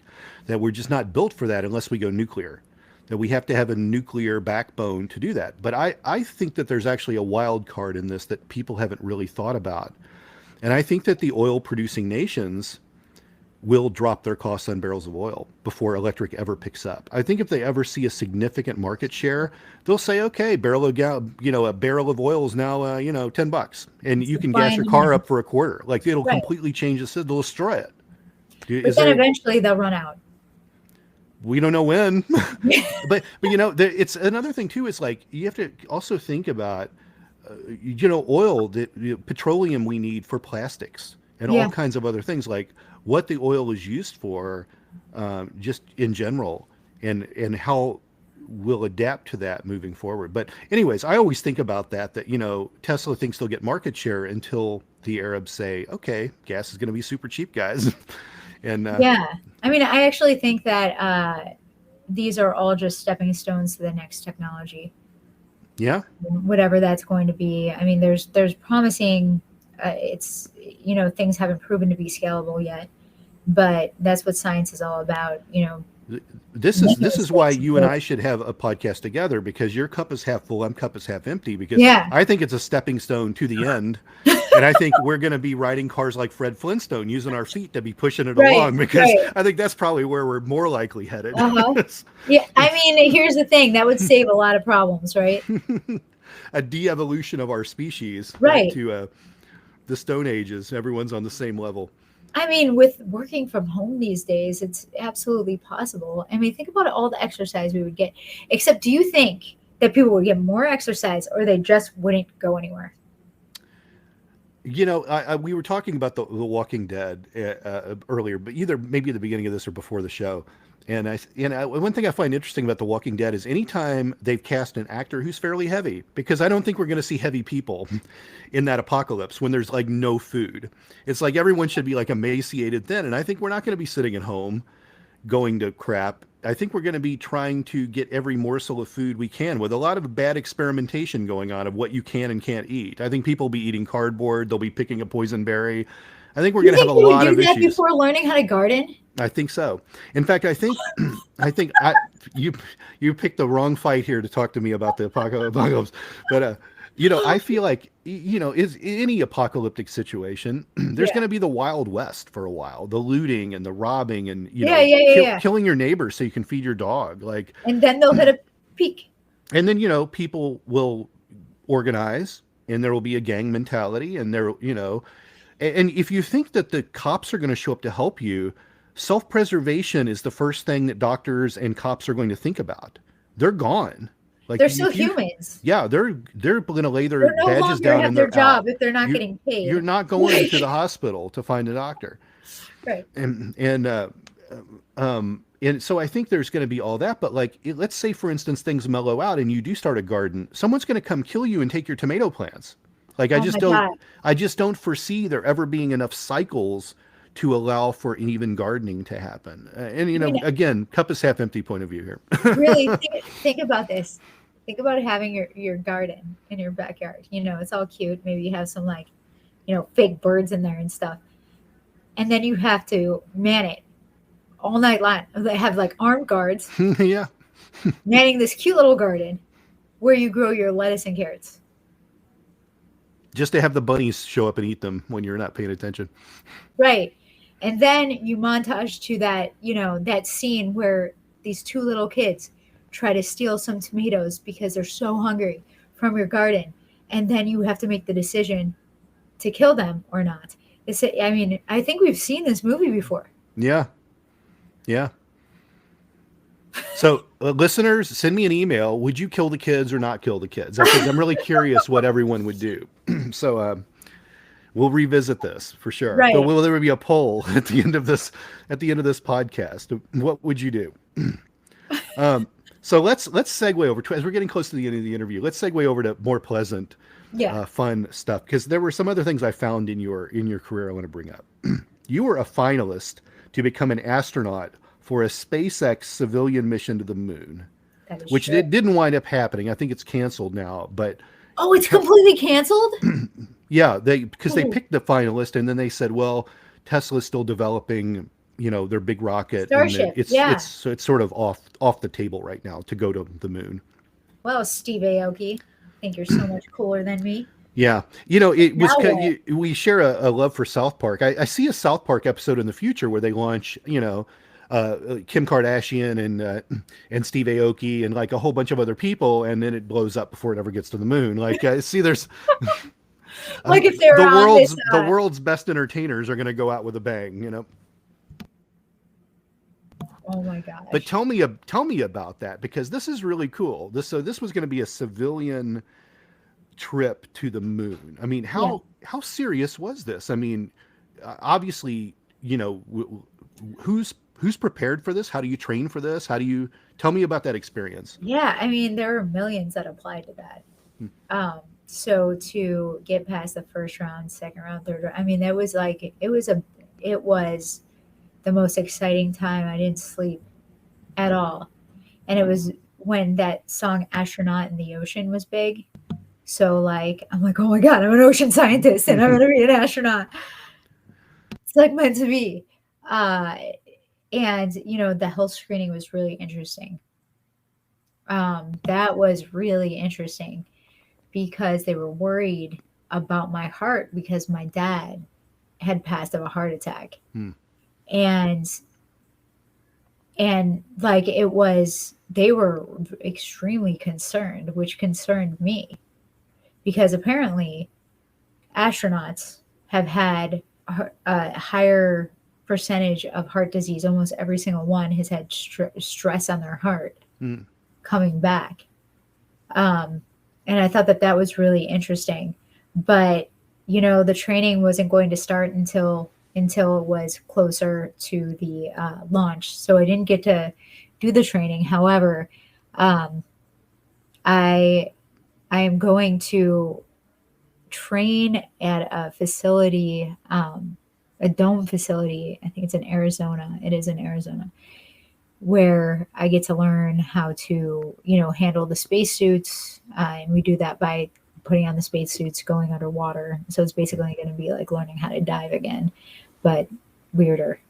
S1: That we're just not built for that unless we go nuclear. That we have to have a nuclear backbone to do that. But I think that there's actually a wild card in this that people haven't really thought about. And I think that the oil producing nations will drop their costs on barrels of oil before electric ever picks up. I think if they ever see a significant market share, they'll say, okay, a barrel of oil is now, $10, and you can gas your car up for a quarter. Like it'll
S2: Right.
S1: completely change the system. They'll destroy it.
S2: But then eventually they'll run out.
S1: We don't know when, but it's another thing too. Is like you have to also think about, oil, petroleum we need for plastics and all kinds of other things. Like what the oil is used for, just in general, and how we'll adapt to that moving forward. But anyways, I always think about that Tesla thinks they'll get market share until the Arabs say, okay, gas is going to be super cheap, guys. And
S2: I mean, I actually think that these are all just stepping stones to the next technology.
S1: Yeah.
S2: Whatever that's going to be. I mean, there's promising. It's things haven't proven to be scalable yet, but that's what science is all about.
S1: This is why you and I should have a podcast together, because your cup is half full, I'm cup is half empty, because I think it's a stepping stone to the end. And I think we're going to be riding cars like Fred Flintstone, using our feet to be pushing it along, because I think that's probably where we're more likely headed.
S2: Yeah, I mean, here's the thing. That would save a lot of problems, right?
S1: A de-evolution of our species to the Stone Ages. Everyone's on the same level.
S2: I mean, with working from home these days, it's absolutely possible. I mean, think about all the exercise we would get. Except, do you think that people would get more exercise, or they just wouldn't go anywhere?
S1: We were talking about the Walking Dead earlier, but either maybe at the beginning of this or before the show. And one thing I find interesting about The Walking Dead is anytime they've cast an actor who's fairly heavy, because I don't think we're going to see heavy people in that apocalypse when there's like no food. It's like everyone should be like emaciated thin. And I think we're not going to be sitting at home going to crap. I think we're going to be trying to get every morsel of food we can, with a lot of bad experimentation going on of what you can and can't eat. I think people will be eating cardboard. They'll be picking a poison berry. I think we're going to have a lot of issues.
S2: Before learning how to garden?
S1: I think so. In fact, I think you picked the wrong fight here to talk to me about the apocalypse. But I feel like is any apocalyptic situation, there's going to be the Wild West for a while, the looting and the robbing and killing your neighbor so you can feed your dog.
S2: And then they'll hit a peak.
S1: And then people will organize, and there will be a gang mentality, and and if you think that the cops are going to show up to help you, self-preservation is the first thing that doctors and cops are going to think about. They're gone. Like
S2: they're still humans.
S1: Yeah, they're going to lay their badges down and
S2: their job if they're not getting paid.
S1: You're not going to the hospital to find a doctor.
S2: Right.
S1: And so I think there's going to be all that. But let's say, for instance, things mellow out and you do start a garden. Someone's going to come kill you and take your tomato plants. I just don't foresee there ever being enough cycles to allow for even gardening to happen. And,
S2: I mean,
S1: again, cup is half empty point of view here.
S2: really think about this. Think about having your garden in your backyard. It's all cute. Maybe you have some like, fake birds in there and stuff. And then you have to man it all night long. They have like armed guards
S1: Yeah.
S2: manning this cute little garden where you grow your lettuce and carrots.
S1: Just to have the bunnies show up and eat them when you're not paying attention.
S2: Right. And then you montage to that, that scene where these two little kids try to steal some tomatoes because they're so hungry from your garden. And then you have to make the decision to kill them or not. I think we've seen this movie before.
S1: Yeah. Yeah. So listeners, send me an email. Would you kill the kids or not kill the kids? I'm really curious what everyone would do. So we'll revisit this for sure.
S2: Right.
S1: But will there be a poll at the end of this podcast? What would you do? So let's segue over to, as we're getting close to the end of the interview, let's segue over to more pleasant, fun stuff, because there were some other things I found in your career I want to bring up. You were a finalist to become an astronaut for a SpaceX civilian mission to the moon, which didn't wind up happening. I think it's canceled now, but
S2: it's completely canceled.
S1: Yeah, because they picked the finalist, and then they said, well, Tesla's still developing, their big rocket.
S2: Starship.
S1: And it's sort of off the table right now to go to the moon.
S2: Well, Steve Aoki, I think you're so much cooler than me.
S1: Yeah. It was, we share a love for South Park. I see a South Park episode in the future where they launch, Kim Kardashian and Steve Aoki and like a whole bunch of other people, and then it blows up before it ever gets to the moon. Like, see, there's
S2: like if they're
S1: the world's best entertainers are going to go out with a bang,
S2: Oh my gosh!
S1: But tell me about that, because this is really cool. This was going to be a civilian trip to the moon. I mean, how serious was this? I mean, obviously, who's prepared for this? How do you train for this? Tell me about that experience?
S2: Yeah, I mean, there are millions that apply to that. So to get past the first round, second round, third round, I mean, it was the most exciting time. I didn't sleep at all. And it was when that song Astronaut in the Ocean was big. So like, I'm like, oh my God, I'm an ocean scientist and I'm going to be an astronaut. It's like meant to be. And, the health screening was really interesting. That was really interesting because they were worried about my heart because my dad had passed of a heart attack. And like they were extremely concerned, which concerned me because apparently astronauts have had a higher percentage of heart disease. Almost every single one has had stress on their heart coming back. And I thought that was really interesting, but the training wasn't going to start until it was closer to the launch. So I didn't get to do the training. However, I am going to train at a facility, a dome facility. I think it's in Arizona. It is in Arizona, where I get to learn how to, handle the spacesuits. And we do that by putting on the spacesuits, going underwater. So it's basically going to be like learning how to dive again, but weirder.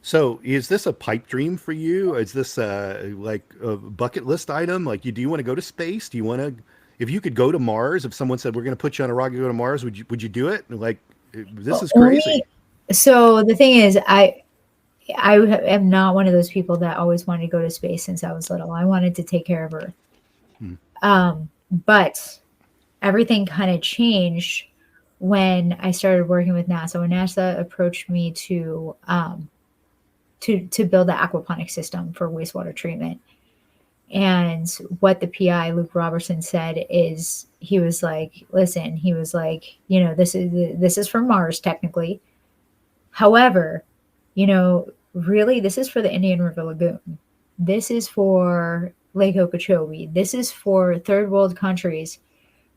S1: So is this a pipe dream for you? Is this like a bucket list item? Like, do you want to go to space? Do you want to, if you could go to Mars, if someone said, we're going to put you on a rocket, go to Mars, would you do it? Like, this is crazy.
S2: So the thing is, I am not one of those people that always wanted to go to space since I was little. I wanted to take care of Earth. But everything kind of changed when I started working with NASA. When NASA approached me to build the aquaponics system for wastewater treatment. And what the PI, Luke Robertson, said is, he was like, listen, this is for Mars technically. However, really, this is for the Indian River Lagoon. This is for Lake Okeechobee. This is for third world countries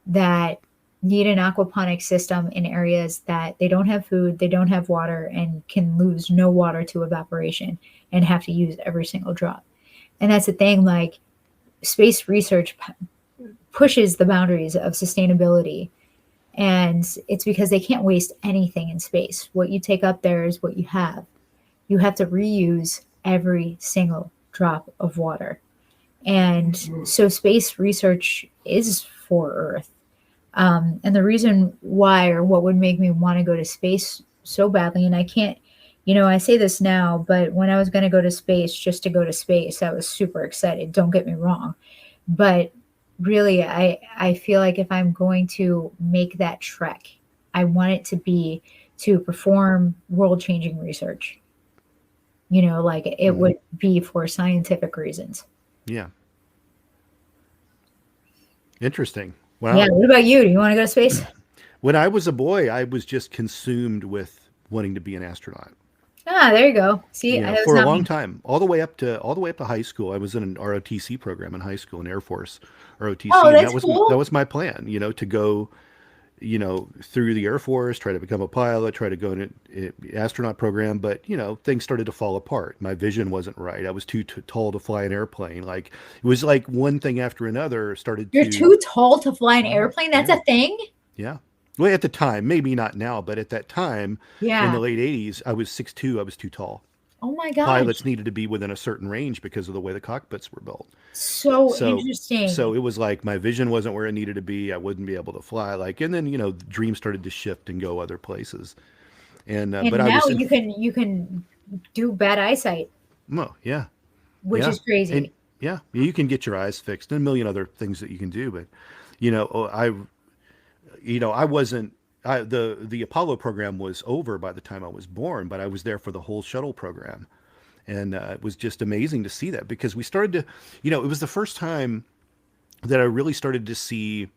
S2: that need an aquaponic system in areas that they don't have food, they don't have water, and can lose no water to evaporation and have to use every single drop. And that's the thing, like space research pushes the boundaries of sustainability. And it's because they can't waste anything in space. What you take up there is what you have. You have to reuse every single drop of water. And so space research is for Earth. And the reason why, or what would make me want to go to space so badly, and I can't, I say this now, but when I was going to go to space just to go to space, I was super excited. Don't get me wrong. But really, I feel like if I'm going to make that trek, I want it to be to perform world-changing research. Like it would be for scientific reasons.
S1: Yeah. Interesting. Wow.
S2: Yeah. What about you? Do you want to go to space?
S1: When I was a boy, I was just consumed with wanting to be an astronaut.
S2: Ah, there you go. See,
S1: For a long time, all the way up to high school. I was in an ROTC program in high school, an Air Force ROTC.
S2: Oh,
S1: and
S2: that's cool.
S1: That was my plan, to go, through the Air Force, try to become a pilot, try to go in an astronaut program. But, things started to fall apart. My vision wasn't right. I was too tall to fly an airplane. Like it was like one thing after another started
S2: You're
S1: to.
S2: too tall to fly an airplane? That's
S1: Yeah.
S2: a thing?
S1: Yeah. Well, at the time, maybe not now, but at that time, in
S2: Yeah.
S1: the late 80s, I was 6'2". I was too tall.
S2: Oh my gosh.
S1: Pilots needed to be within a certain range because of the way the cockpits were built.
S2: So
S1: So
S2: interesting.
S1: it was like my vision wasn't where it needed to be. I wouldn't be able to fly. And then, dreams started to shift and go other places. And
S2: And
S1: but I
S2: now
S1: was
S2: you can do bad eyesight,
S1: oh, yeah.
S2: which
S1: Yeah.
S2: is crazy.
S1: And yeah, you can get your eyes fixed and a million other things that you can do. But, I wasn't. The Apollo program was over by the time I was born, but I was there for the whole shuttle program, and it was just amazing to see that because we started to, it was the first time that I really started to see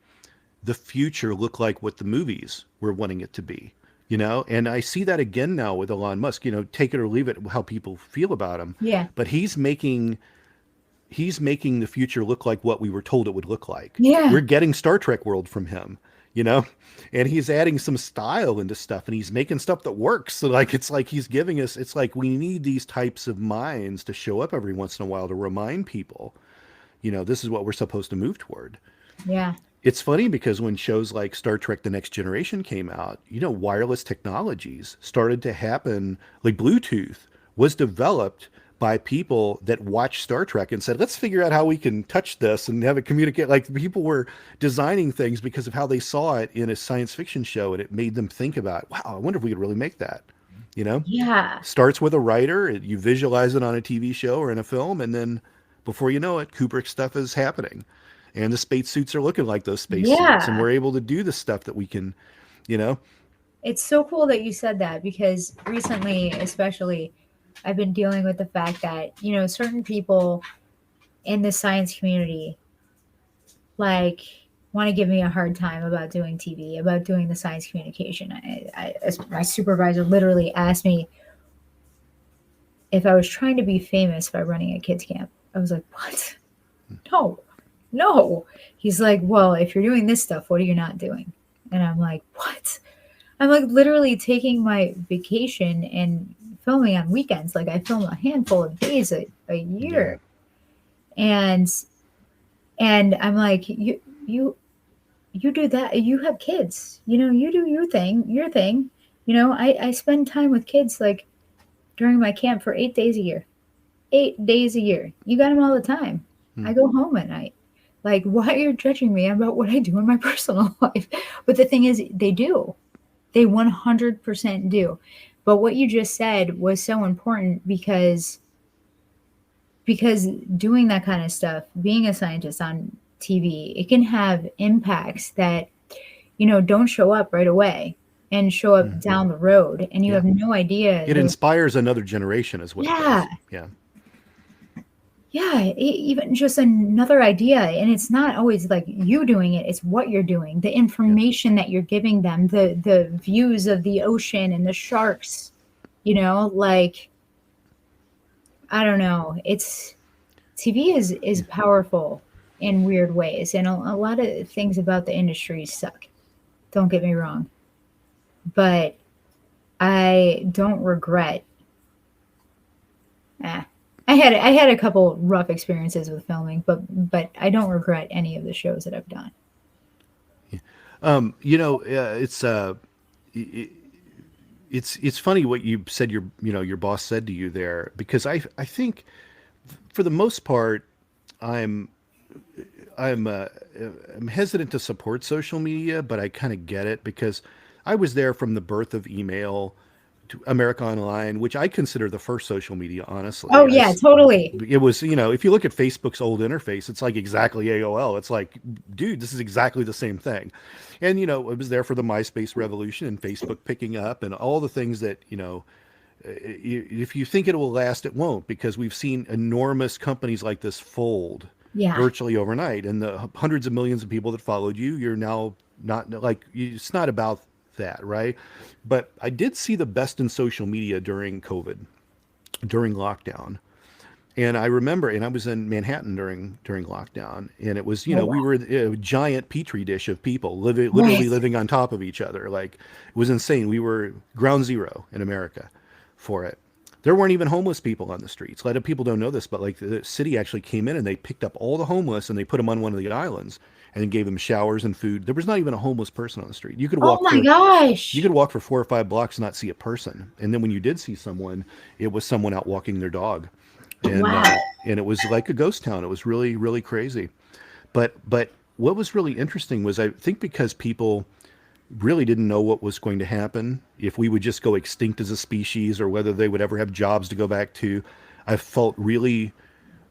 S1: the future look like what the movies were wanting it to be, and I see that again now with Elon Musk. Take it or leave it, how people feel about him.
S2: Yeah.
S1: But he's making the future look like what we were told it would look like.
S2: Yeah.
S1: We're getting Star Trek world from him, and he's adding some style into stuff and he's making stuff that works. So it's like he's giving us, it's like we need these types of minds to show up every once in a while to remind people, this is what we're supposed to move toward.
S2: Yeah.
S1: It's funny because when shows like Star Trek The Next Generation came out, wireless technologies started to happen. Like Bluetooth was developed by people that watched Star Trek and said, let's figure out how we can touch this and have it communicate. Like people were designing things because of how they saw it in a science fiction show, and it made them think about, wow, I wonder if we could really make that,
S2: Yeah.
S1: Starts with a writer, you visualize it on a TV show or in a film, and then before you know it, Kubrick stuff is happening. And the spacesuits are looking like those spacesuits,
S2: Yeah.
S1: and we're able to do the stuff that we can,
S2: It's so cool that you said that because recently, especially, I've been dealing with the fact that, certain people in the science community want to give me a hard time about doing TV, about doing the science communication. My supervisor literally asked me if I was trying to be famous by running a kids camp. I was like, what? No. He's like, well, if you're doing this stuff, what are you not doing? And I'm like, what? I'm like literally taking my vacation and filming on weekends. Like I film a handful of days a year. Yeah. And I'm like, you do that. You have kids, you do your thing. I spend time with kids like during my camp for 8 days a year. 8 days a year. You got them all the time. I go home at night. Like, why are you judging me about what I do in my personal life? But the thing is, they do. They 100% do. But what you just said was so important because doing that kind of stuff, being a scientist on TV, it can have impacts that, don't show up right away and show up down the road. And you have no idea.
S1: It inspires another generation as well.
S2: Yeah.
S1: Yeah.
S2: Yeah, even just another idea. And it's not always like you doing it, it's what you're doing, the information that you're giving them, the views of the ocean and the sharks, I don't know. TV is powerful in weird ways. And a lot of things about the industry suck. Don't get me wrong, but I don't regret. Eh, I had a couple rough experiences with filming, but I don't regret any of the shows that I've done.
S1: It's i- it's funny what you said your boss said to you there, because I think for the most part I'm I'm uh, I'm hesitant to support social media, but I kind of get it because I was there from the birth of email to America Online, which I consider the first social media, honestly.
S2: Oh yeah, totally.
S1: It was, if you look at Facebook's old interface, it's like exactly AOL. It's like, dude, this is exactly the same thing. And, it was there for the MySpace revolution and Facebook picking up and all the things that, if you think it will last, it won't, because we've seen enormous companies like this fold
S2: Yeah.
S1: virtually overnight, and the hundreds of millions of people that followed you, you're now not like, it's not about that, right? But I did see the best in social media during COVID, during lockdown. And I remember, and I was in Manhattan during lockdown, and it was,
S2: Oh
S1: we
S2: wow.
S1: were a giant petri dish of people living, literally
S2: Right.
S1: living on top of each other. Like, it was insane. We were ground zero in America for it. There weren't even homeless people on the streets. A lot of people don't know this, but like the city actually came in and they picked up all the homeless and they put them on one of the islands and gave them showers and food. There was not even a homeless person on the street.
S2: Oh my
S1: You
S2: gosh.
S1: could walk for 4 or 5 blocks and not see a person. And then when you did see someone, it was someone out walking their dog, and
S2: Wow.
S1: and it was like a ghost town. It was really really crazy. But what was really interesting was, I think, because people really didn't know what was going to happen, if we would just go extinct as a species or whether they would ever have jobs to go back to. I felt really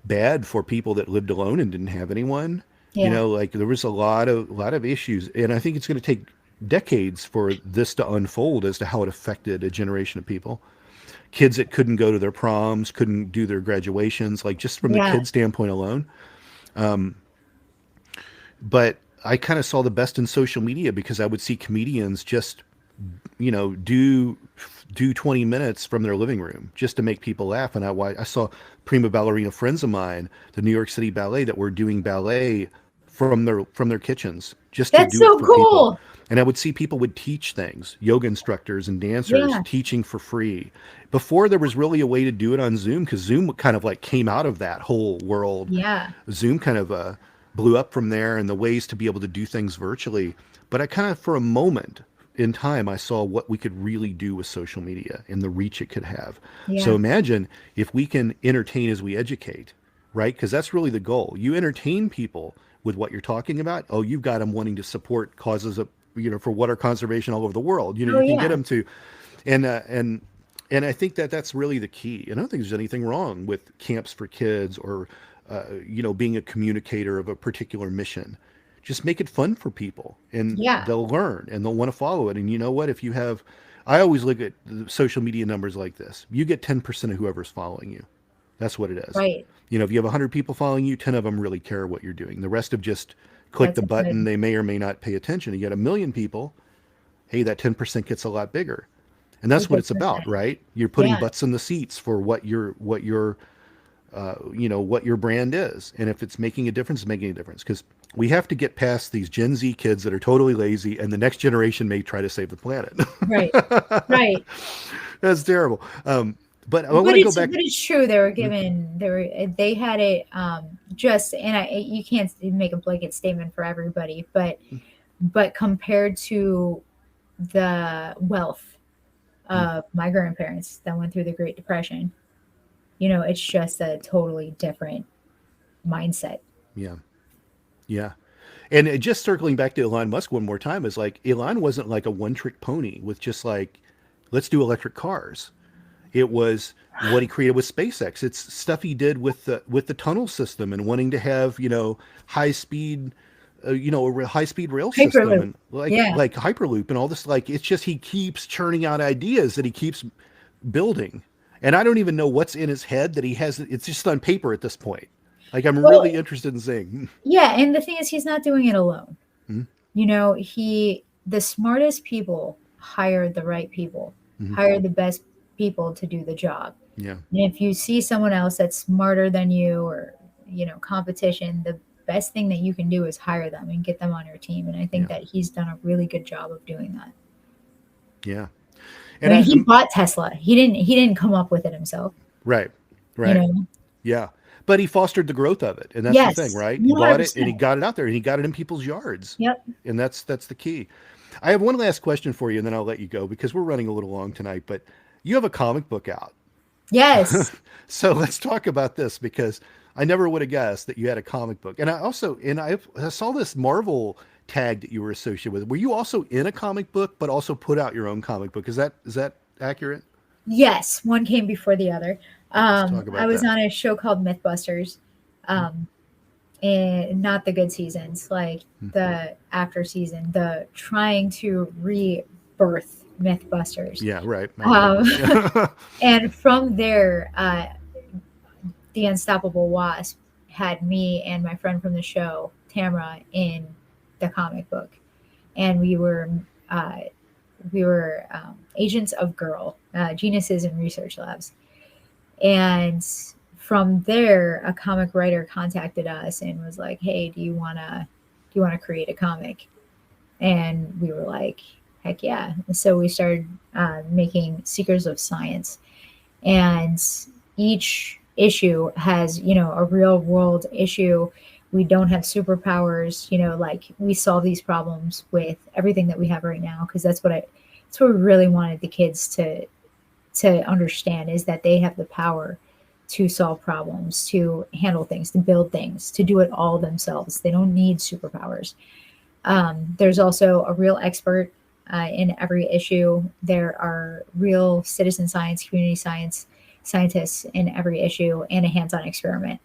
S1: bad for people that lived alone and didn't have anyone.
S2: Yeah.
S1: Like there was a lot of issues, and I think it's going to take decades for this to unfold as to how it affected a generation of people. Kids that couldn't go to their proms, couldn't do their graduations, like just from the
S2: Yeah.
S1: kid standpoint alone. But I kind of saw the best in social media because I would see comedians just, do 20 minutes from their living room just to make people laugh. And I saw prima ballerina friends of mine, the New York City Ballet, that were doing ballet from their kitchens just to
S2: That's
S1: do it
S2: so
S1: for people.
S2: cool.
S1: And I would see people would teach things, yoga instructors and dancers
S2: Yeah.
S1: teaching for free. Before there was really a way to do it on Zoom, because Zoom kind of like came out of that whole world.
S2: Yeah.
S1: Zoom kind of blew up from there, and the ways to be able to do things virtually. But I kind of, for a moment in time, I saw what we could really do with social media and the reach it could have. So
S2: Yeah.
S1: imagine if we can entertain as we educate, right? Because that's really the goal. You entertain people with what you're talking about. Oh, you've got them wanting to support causes of, for water conservation all over the world.
S2: Oh
S1: You can get
S2: yeah.
S1: them to, and I think that that's really the key. I don't think there's anything wrong with camps for kids or, being a communicator of a particular mission. Just make it fun for people, and
S2: Yeah.
S1: they'll learn and they'll want to follow it. And you know what? If you have, I always look at the social media numbers like this. You get 10% of whoever's following you. That's what it is.
S2: Right.
S1: If you have 100 people following you, 10 of them really care what you're doing. The rest of just click
S2: That's
S1: the button.
S2: good.
S1: They may or may not pay attention. You get a million people. Hey, that 10% gets a lot bigger. And that's
S2: It
S1: what
S2: gets
S1: it's about,
S2: insane.
S1: right? You're putting
S2: Yeah.
S1: butts in the seats for what your brand is. And if it's making a difference, it's making a difference. Because we have to get past these Gen Z kids that are totally lazy, and the next generation may try to save the planet.
S2: Right. Right.
S1: That's terrible. But I
S2: But
S1: want to go
S2: it's
S1: back.
S2: but it's true. They had it just and you can't make a blanket statement for everybody, but compared to the wealth of my grandparents that went through the Great Depression, it's just a totally different mindset.
S1: Yeah. Yeah. And just circling back to Elon Musk one more time, is like Elon wasn't like a one trick pony with just like, let's do electric cars. It was what he created with SpaceX. It's stuff he did with the tunnel system and wanting to have, high speed, a high speed rail system,
S2: Hyperloop.
S1: and
S2: Yeah.
S1: like Hyperloop and all this. Like, it's just, he keeps churning out ideas that he keeps building. And I don't even know what's in his head that he has. It's just on paper at this point. Like, I'm
S2: Well,
S1: really interested in seeing.
S2: yeah, and the thing is he's not doing it alone.
S1: Mhm,
S2: The smartest people hire the right people,
S1: mhm.
S2: hire the best people to do the job.
S1: Yeah.
S2: And if you see someone else that's smarter than you or, competition, the best thing that you can do is hire them and get them on your team. And I think that he's done a really good job of doing that.
S1: Yeah.
S2: I mean, he bought Tesla. He didn't come up with it himself.
S1: Right.
S2: You know?
S1: Yeah. But he fostered the growth of it. And that's the thing, right? He bought it and he got it out there and he got it in people's yards.
S2: Yep.
S1: And that's the key. I have one last question for you and then I'll let you go because we're running a little long tonight, but you have a comic book out.
S2: Yes.
S1: So let's talk about this because I never would have guessed that you had a comic book. And I saw this Marvel tag that you were associated with. Were you also in a comic book, but also put out your own comic book? Is that accurate?
S2: Yes. One came before the other. I was on a show called Mythbusters. And not the good seasons, like the after season, the trying to rebirth Mythbusters.
S1: Yeah, right.
S2: And from there, the Unstoppable Wasp had me and my friend from the show, Tamara, in the comic book, and we were agents of Girl, geniuses in research labs, and from there, a comic writer contacted us and was like, "Hey, do you wanna create a comic?" And we were like, "Heck yeah!" So we started making Seekers of Science, and each issue has, a real world issue. We don't have superpowers, like we solve these problems with everything that we have right now, because that's what we really wanted the kids to understand, is that they have the power to solve problems, to handle things, to build things, to do it all themselves. They don't need superpowers. There's also a real expert in every issue. There are real citizen science, community scientists in every issue, and a hands-on experiment.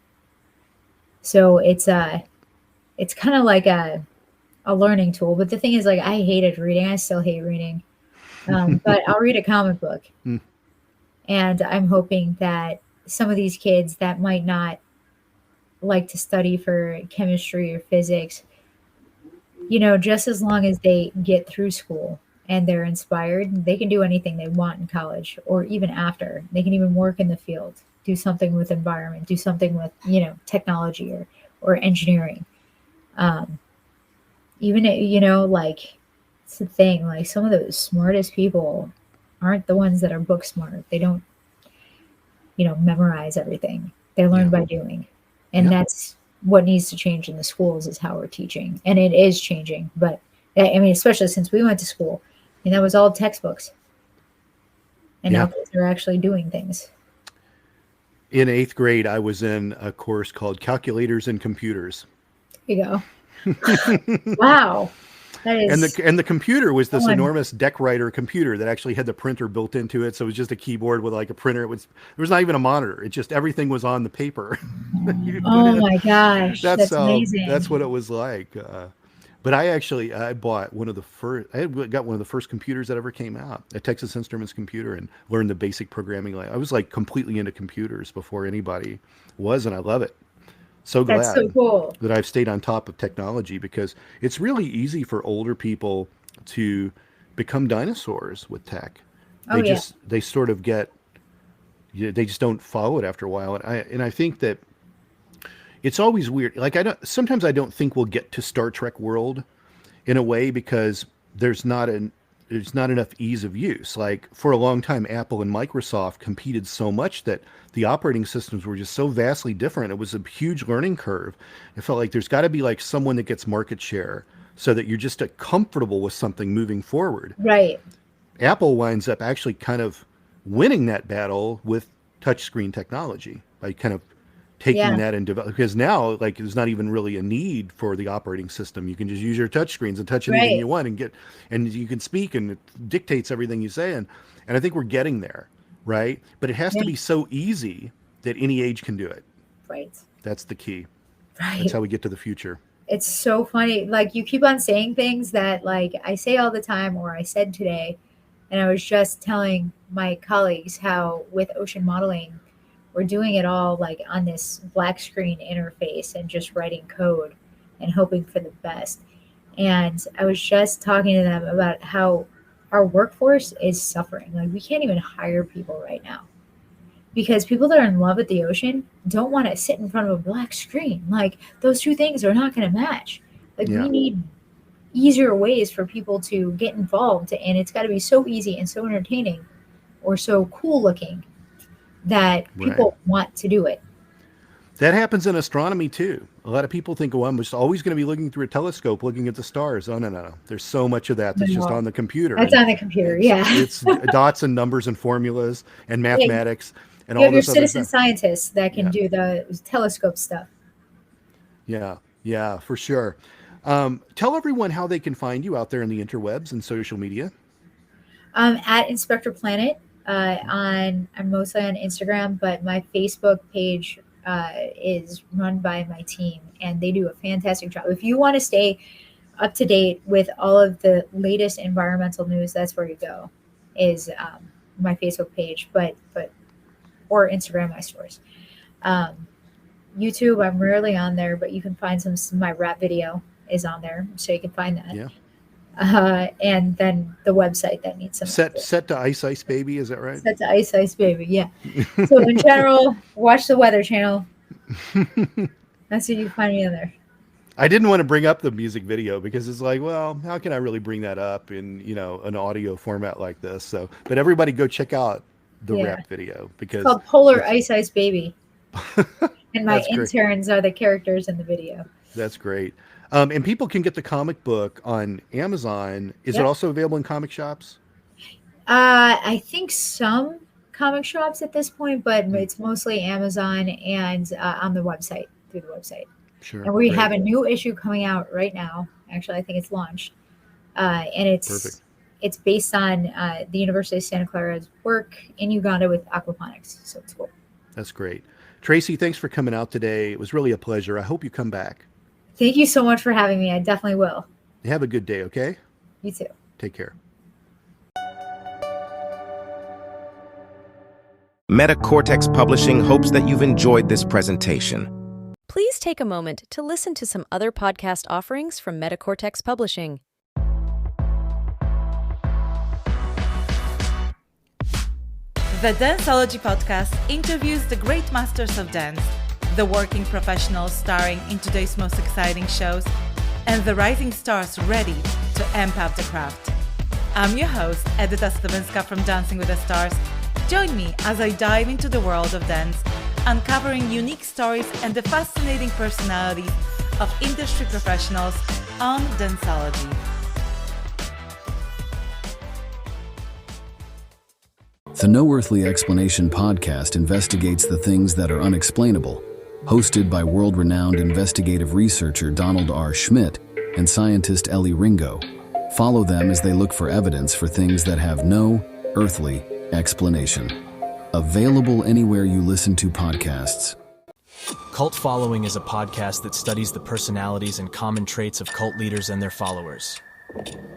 S2: So it's kind of like a learning tool. But the thing is, like, I hated reading. I still hate reading. But I'll read a comic book. And I'm hoping that some of these kids that might not like to study for chemistry or physics, just as long as they get through school and they're inspired, they can do anything they want in college or even after. They can even work in the field, do something with environment, do something with, technology or engineering. Even, like, it's the thing, like some of the smartest people aren't the ones that are book smart. They don't, memorize everything. They learn by doing. And that's what needs to change in the schools, is how we're teaching. And it is changing. But I mean, especially since we went to school, and that was all textbooks. And now kids are actually doing things.
S1: In 8th grade, I was in a course called Calculators and Computers.
S2: There you go. Wow. That is,
S1: and the computer was this enormous deck writer computer that actually had the printer built into it. So it was just a keyboard with like a printer. There was not even a monitor. It just, everything was on the paper.
S2: Oh my gosh. That's amazing.
S1: That's what it was like. But I bought one of the first, I got one of the first computers that ever came out, a Texas Instruments computer, and learned the basic programming. I was like completely into computers before anybody was, and I love it. So glad
S2: That's so cool.
S1: that I've stayed on top of technology, because it's really easy for older people to become dinosaurs with tech. They sort of get, they just don't follow it after a while. And I think that it's always weird. Like, sometimes I don't think we'll get to Star Trek world in a way, because there's not enough ease of use. Like, for a long time, Apple and Microsoft competed so much that the operating systems were just so vastly different. It was a huge learning curve. It felt like there's got to be like someone that gets market share so that you're just comfortable with something moving forward.
S2: Right.
S1: Apple winds up actually kind of winning that battle with touchscreen technology by kind of taking that and develop, because now, like, there's not even really a need for the operating system. You can just use your touch screens and touch anything you want and you can speak, and it dictates everything you say. And I think we're getting there, right? But it has to be so easy that any age can do it.
S2: Right.
S1: That's the key.
S2: Right.
S1: That's how we get to the future.
S2: It's so funny. Like, you keep on saying things that, like, I say all the time, or I said today. And I was just telling my colleagues how with ocean modeling, we're doing it all like on this black screen interface and just writing code and hoping for the best. And I was just talking to them about how our workforce is suffering. Like, we can't even hire people right now because people that are in love with the ocean don't want to sit in front of a black screen. Like, those two things are not going to match. Like,
S1: Yeah.
S2: we need easier ways for people to get involved, and it's got to be so easy and so entertaining or so cool looking that people want to do it.
S1: That happens in astronomy too. A lot of people think, oh, I'm just always going to be looking through a telescope looking at the stars. Oh, no. There's so much of that that's just on the computer.
S2: That's on the computer, yeah.
S1: It's dots and numbers and formulas and mathematics and
S2: you
S1: all
S2: have your
S1: this other
S2: citizen
S1: stuff.
S2: scientists that can do the telescope stuff.
S1: Yeah, for sure. Tell everyone how they can find you out there in the interwebs and social media.
S2: At Inspector Planet. I'm mostly on Instagram, but my Facebook page is run by my team, and they do a fantastic job. If you want to stay up to date with all of the latest environmental news, that's where you go, is my Facebook page, but or Instagram, my stories. YouTube, I'm rarely on there, but you can find some my rap video is on there, so you can find that.
S1: Yeah.
S2: And then the website that needs some
S1: set to Ice Ice Baby, is that right?
S2: Set to Ice Ice Baby, yeah. So in general, watch the Weather Channel. That's what you find me on there.
S1: I didn't want to bring up the music video because it's like, well, how can I really bring that up in, an audio format like this? So, but everybody go check out the rap video because
S2: it's called Polar Ice Ice Baby. And my
S1: That's
S2: interns are the characters in the video.
S1: That's great. And people can get the comic book on Amazon. Is it also available in comic shops?
S2: I think some comic shops at this point, but it's mostly Amazon and on the website, through the website.
S1: Sure.
S2: And we have a new issue coming out right now. Actually, I think it's launched. And it's based on the University of Santa Clara's work in Uganda with aquaponics. So it's cool.
S1: That's great. Tracy, thanks for coming out today. It was really a pleasure. I hope you come back.
S2: Thank you so much for having me. I definitely will.
S1: Have a good day, okay?
S2: You too.
S1: Take care.
S3: Metacortex Publishing hopes that you've enjoyed this presentation.
S4: Please take a moment to listen to some other podcast offerings from Metacortex Publishing.
S5: The Danceology podcast interviews the great masters of dance, the working professionals starring in today's most exciting shows, and the rising stars ready to amp up the craft. I'm your host, Edyta Stawinska from Dancing with the Stars. Join me as I dive into the world of dance, uncovering unique stories and the fascinating personalities of industry professionals on Danceology.
S6: The No Earthly Explanation podcast investigates the things that are unexplainable. Hosted by world-renowned investigative researcher Donald R. Schmidt and scientist Ellie Ringo. Follow them as they look for evidence for things that have no earthly explanation. Available anywhere you listen to podcasts.
S7: Cult Following is a podcast that studies the personalities and common traits of cult leaders and their followers.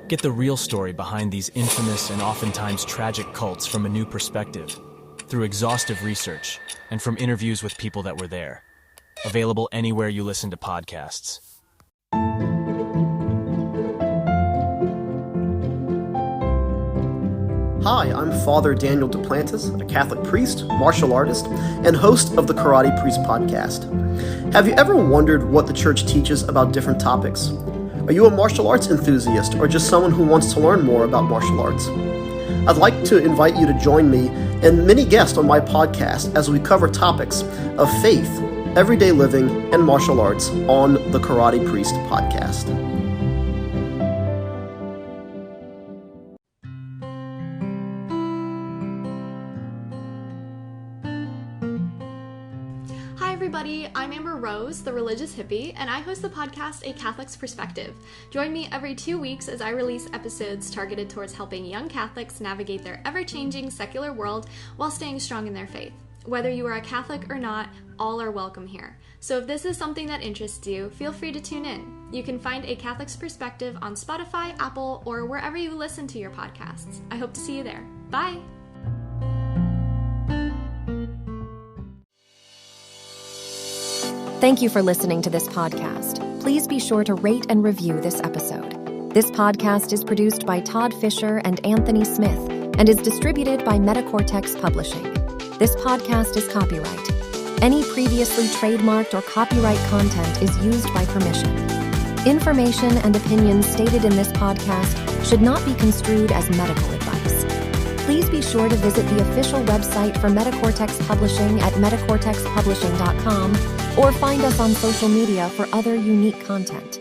S7: Get the real story behind these infamous and oftentimes tragic cults from a new perspective, through exhaustive research, and from interviews with people that were there. Available anywhere you listen to podcasts.
S8: Hi, I'm Father Daniel Duplantis, a Catholic priest, martial artist, and host of the Karate Priest podcast. Have you ever wondered what the church teaches about different topics? Are you a martial arts enthusiast or just someone who wants to learn more about martial arts? I'd like to invite you to join me and many guests on my podcast as we cover topics of faith, everyday living, and martial arts on the Karate Priest podcast.
S9: Hi everybody, I'm Amber Rose, the religious hippie, and I host the podcast A Catholic's Perspective. Join me every 2 weeks as I release episodes targeted towards helping young Catholics navigate their ever-changing secular world while staying strong in their faith. Whether you are a Catholic or not, all are welcome here. So if this is something that interests you, feel free to tune in. You can find A Catholic's Perspective on Spotify, Apple, or wherever you listen to your podcasts. I hope to see you there. Bye!
S4: Thank you for listening to this podcast. Please be sure to rate and review this episode. This podcast is produced by Todd Fischer and Anthony Smith and is distributed by Metacortex Publishing. This podcast is copyright. Any previously trademarked or copyright content is used by permission. Information and opinions stated in this podcast should not be construed as medical advice. Please be sure to visit the official website for Metacortex Publishing at metacortexpublishing.com or find us on social media for other unique content.